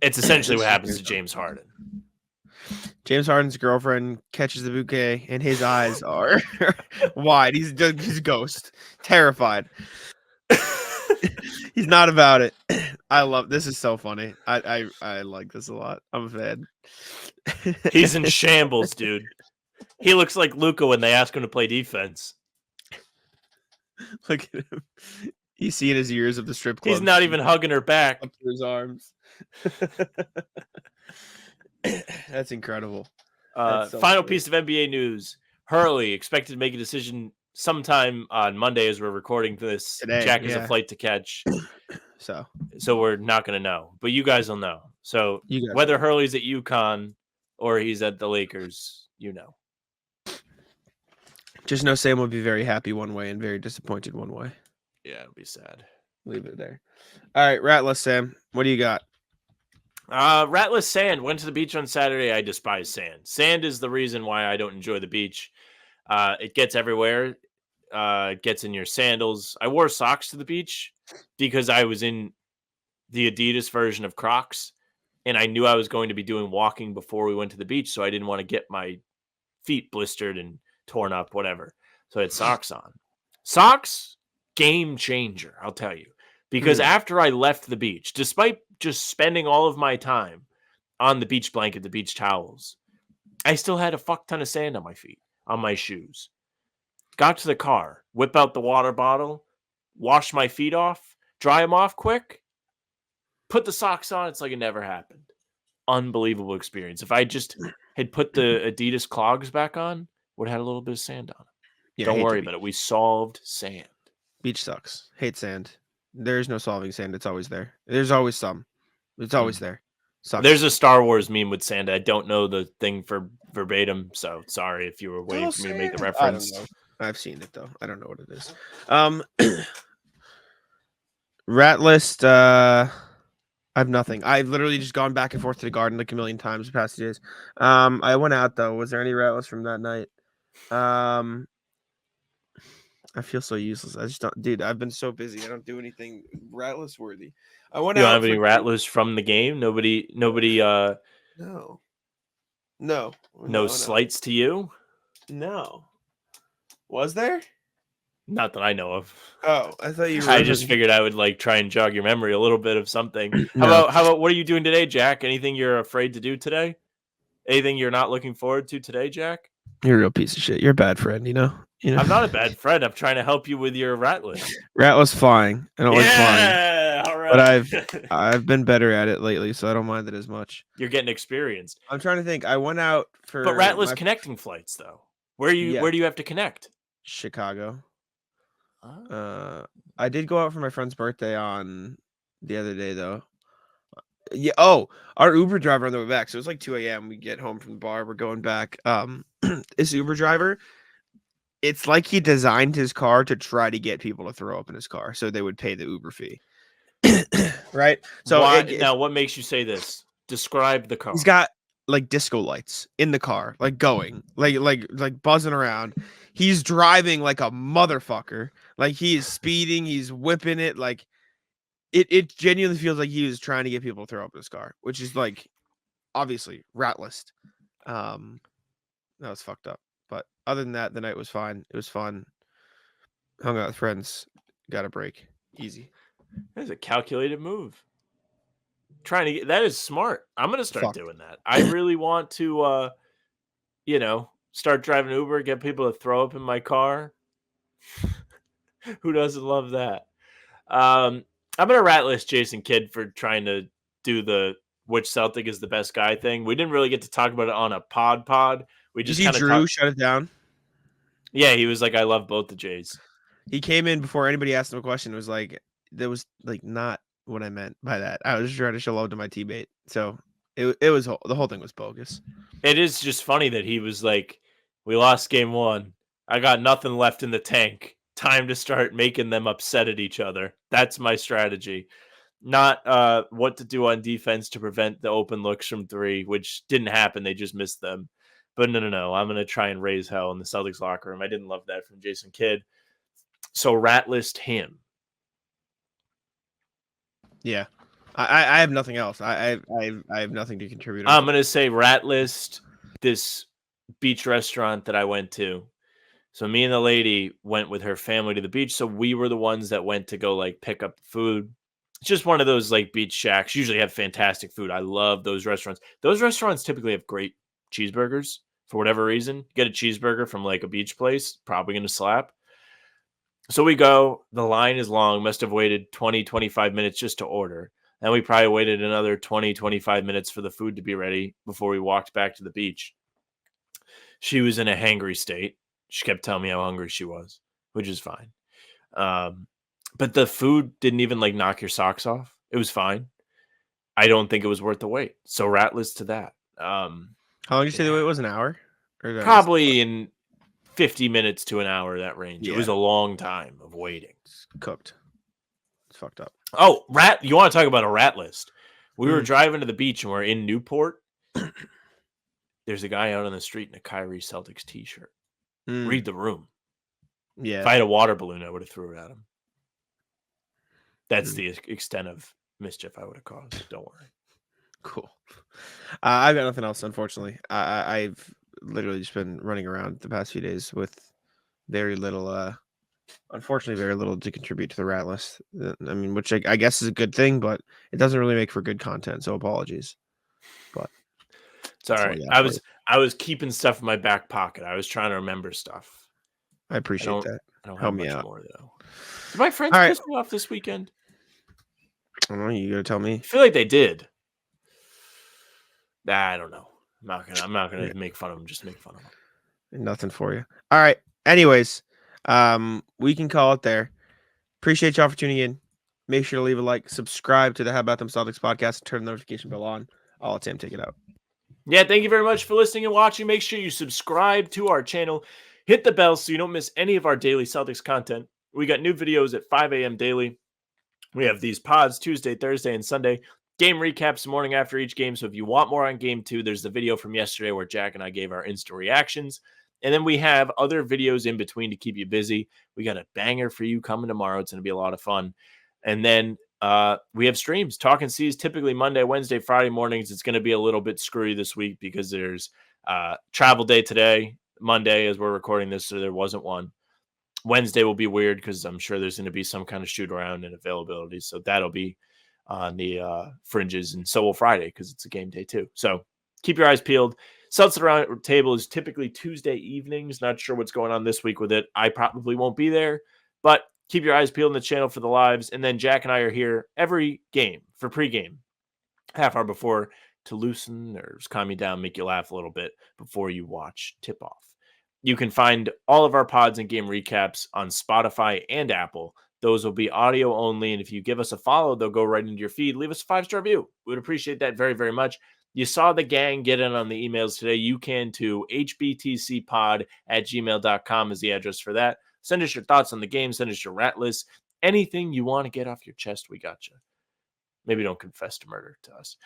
It's essentially what happens to James Harden. James Harden's girlfriend catches the bouquet, and his eyes are wide. He's a ghost, terrified. He's not about it. I love this. Is so funny. I like this a lot. I'm a fan. He's in shambles, dude. He looks like Luka when they ask him to play defense. Look at him. He's seeing his years of the strip club. He's not even hugging her back. Up to his arms. That's incredible. That's so final funny. Piece of NBA news. Hurley expected to make a decision sometime on Monday as we're recording this. Today, Jack has a flight to catch. So we're not going to know. But you guys will know. So whether Hurley's at UConn or he's at the Lakers, you know. Just know Sam will be very happy one way and very disappointed one way. Yeah, it'll be sad. Leave it there. All right, Ratless Sam, what do you got? Ratless sand. Went to the beach on Saturday. I despise sand. Sand is the reason why I don't enjoy the beach. It gets everywhere. It gets in your sandals. I wore socks to the beach because I was in the Adidas version of Crocs, and I knew I was going to be doing walking before we went to the beach, so I didn't want to get my feet blistered and torn up, whatever. So I had socks on. Socks, game changer, I'll tell you. Because after I left the beach, despite just spending all of my time on the beach blanket, the beach towels, I still had a fuck ton of sand on my feet, on my shoes. Got to the car, whip out the water bottle, wash my feet off, dry them off quick, put the socks on. It's like it never happened. Unbelievable experience. If I just had put the Adidas clogs back on, would have had a little bit of sand on them. Yeah, don't worry about it. We solved sand. Beach sucks. Hate sand. There's no solving sand. It's always there. There's always some. It's always there. Sucks. There's a Star Wars meme with sand. I don't know the thing for verbatim, so sorry if you were waiting for me to make the reference. I don't know. I've seen it, though. I don't know what it is. Rat list. I have nothing. I've literally just gone back and forth to the garden like a million times the past 2 days. I went out, though. Was there any rat list from that night? I feel so useless. I just don't, dude. I've been so busy. I don't do anything ratless worthy. I went out. You don't have any ratless from the game? Nobody. No slights to you. No. Was there? Not that I know of. Oh, I thought you were. I just figured I would like try and jog your memory a little bit of something. How about what are you doing today, Jack? Anything you're afraid to do today? Anything you're not looking forward to today, Jack? You're a real piece of shit. You're a bad friend, you know? I'm not a bad friend. I'm trying to help you with your rat list. Rat was flying. I don't like flying. All right. But I've been better at it lately, so I don't mind it as much. You're getting experienced. I'm trying to think. I went out for But ratless connecting flights though. Where do you have to connect? Chicago. Oh. I did go out for my friend's birthday on the other day though. Yeah. Oh, our Uber driver on the way back. So it was like 2 a.m. We get home from the bar. We're going back. This Uber driver, it's like he designed his car to try to get people to throw up in his car, so they would pay the Uber fee. Right. So now, what makes you say this? Describe the car. He's got like disco lights in the car, like going, like buzzing around. He's driving like a motherfucker. Like he is speeding. He's whipping it. Like it genuinely feels like he was trying to get people to throw up in his car, which is like obviously ratless. That was fucked up. But other than that, the night was fine. It was fun. Hung out with friends. Got a break. Easy. That's a calculated move. That is smart. I'm gonna start doing that. I really want to start driving Uber, get people to throw up in my car. Who doesn't love that? I'm gonna rat list Jason Kidd for trying to do the which Celtic is the best guy thing. We didn't really get to talk about it on a pod. We just kind of Drew shut it down. Yeah, he was like, I love both the Jays. He came in before anybody asked him a question. It was like, that was like not what I meant by that. I was just trying to show love to my teammate. So it was the whole thing was bogus. It is just funny that he was like, we lost game 1. I got nothing left in the tank. Time to start making them upset at each other. That's my strategy. Not what to do on defense to prevent the open looks from 3, which didn't happen. They just missed them. But no. I'm going to try and raise hell in the Celtics locker room. I didn't love that from Jason Kidd. So rat list him. Yeah. I have nothing else. I have nothing to contribute. I'm going to say rat list this beach restaurant that I went to. So me and the lady went with her family to the beach. So we were the ones that went to go like pick up food. It's just one of those like beach shacks. Usually have fantastic food. I love those restaurants. Those restaurants typically have great cheeseburgers for whatever reason. Get a cheeseburger from like a beach place, probably going to slap. So we go, the line is long, must have waited 20, 25 minutes just to order. Then we probably waited another 20, 25 minutes for the food to be ready before we walked back to the beach. She was in a hangry state. She kept telling me how hungry she was, which is fine. But the food didn't even like knock your socks off. It was fine. I don't think it was worth the wait. So ratless to that. How long did you say the wait was? An hour? Probably in 50 minutes to an hour, that range. Yeah. It was a long time of waiting. It's cooked. It's fucked up. Oh, you want to talk about a rat list? We were driving to the beach and we're in Newport. There's a guy out on the street in a Kyrie Celtics t-shirt. Read the room. Yeah. If I had a water balloon, I would have threw it at him. That's the extent of mischief I would have caused. Don't worry. Cool. I've got nothing else, unfortunately. I've literally just been running around the past few days with very little, unfortunately, very little to contribute to the rat list. I mean, which I guess is a good thing, but it doesn't really make for good content. So apologies. But it's all right. I was keeping stuff in my back pocket. I was trying to remember stuff. I appreciate that. I don't Help have me much out. more though. Did my friends piss me off this weekend? I don't know. You gotta tell me. I feel like they did. I don't know. I'm not gonna make fun of them. Just make fun of them. Nothing for you. All right. Anyways, we can call it there. Appreciate y'all for tuning in. Make sure to leave a like, subscribe to the How About Them Celtics podcast, and turn the notification bell on. I'll let Sam take it out. Yeah, thank you very much for listening and watching. Make sure you subscribe to our channel. Hit the bell so you don't miss any of our daily Celtics content. We got new videos at 5 a.m. daily. We have these pods Tuesday, Thursday, and Sunday. Game recaps the morning after each game. So if you want more on game 2, there's the video from yesterday where Jack and I gave our instant reactions. And then we have other videos in between to keep you busy. We got a banger for you coming tomorrow. It's going to be a lot of fun. And then we have streams. Talking C's typically Monday, Wednesday, Friday mornings. It's going to be a little bit screwy this week because there's travel day today, Monday as we're recording this, so there wasn't one. Wednesday will be weird because I'm sure there's going to be some kind of shoot around and availability. So that'll be on the fringes, and so will Friday because it's a game day too. So keep your eyes peeled. Celtics Around Table is typically Tuesday evenings. Not sure what's going on this week with it. I probably won't be there, but Keep your eyes peeled on the channel for the lives. And then Jack and I are here every game for pregame, half hour before, to loosen or just calm you down, make you laugh a little bit before you watch tip-off. You can find all of our pods and game recaps on Spotify and Apple. Those will be audio only, and if you give us a follow, they'll go right into your feed. Leave us a 5-star review. We would appreciate that very, very much. You saw the gang get in on the emails today. You can too. hbtcpod@gmail.com is the address for that. Send us your thoughts on the game. Send us your rat list. Anything you want to get off your chest, we got you. Maybe don't confess to murder to us.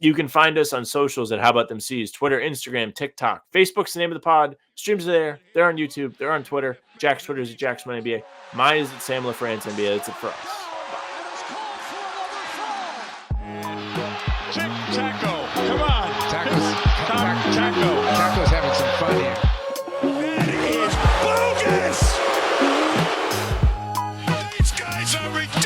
You can find us on socials at How About Them C's, Twitter, Instagram, TikTok. Facebook's the name of the pod. Streams are there. They're on YouTube. They're on Twitter. Jack's Twitter is at Jack's NBA. Mine is at Sam LaFrance NBA. That's it for us. Taco, come on. Taco's having some fun here. That is bogus. These guys are ridiculous.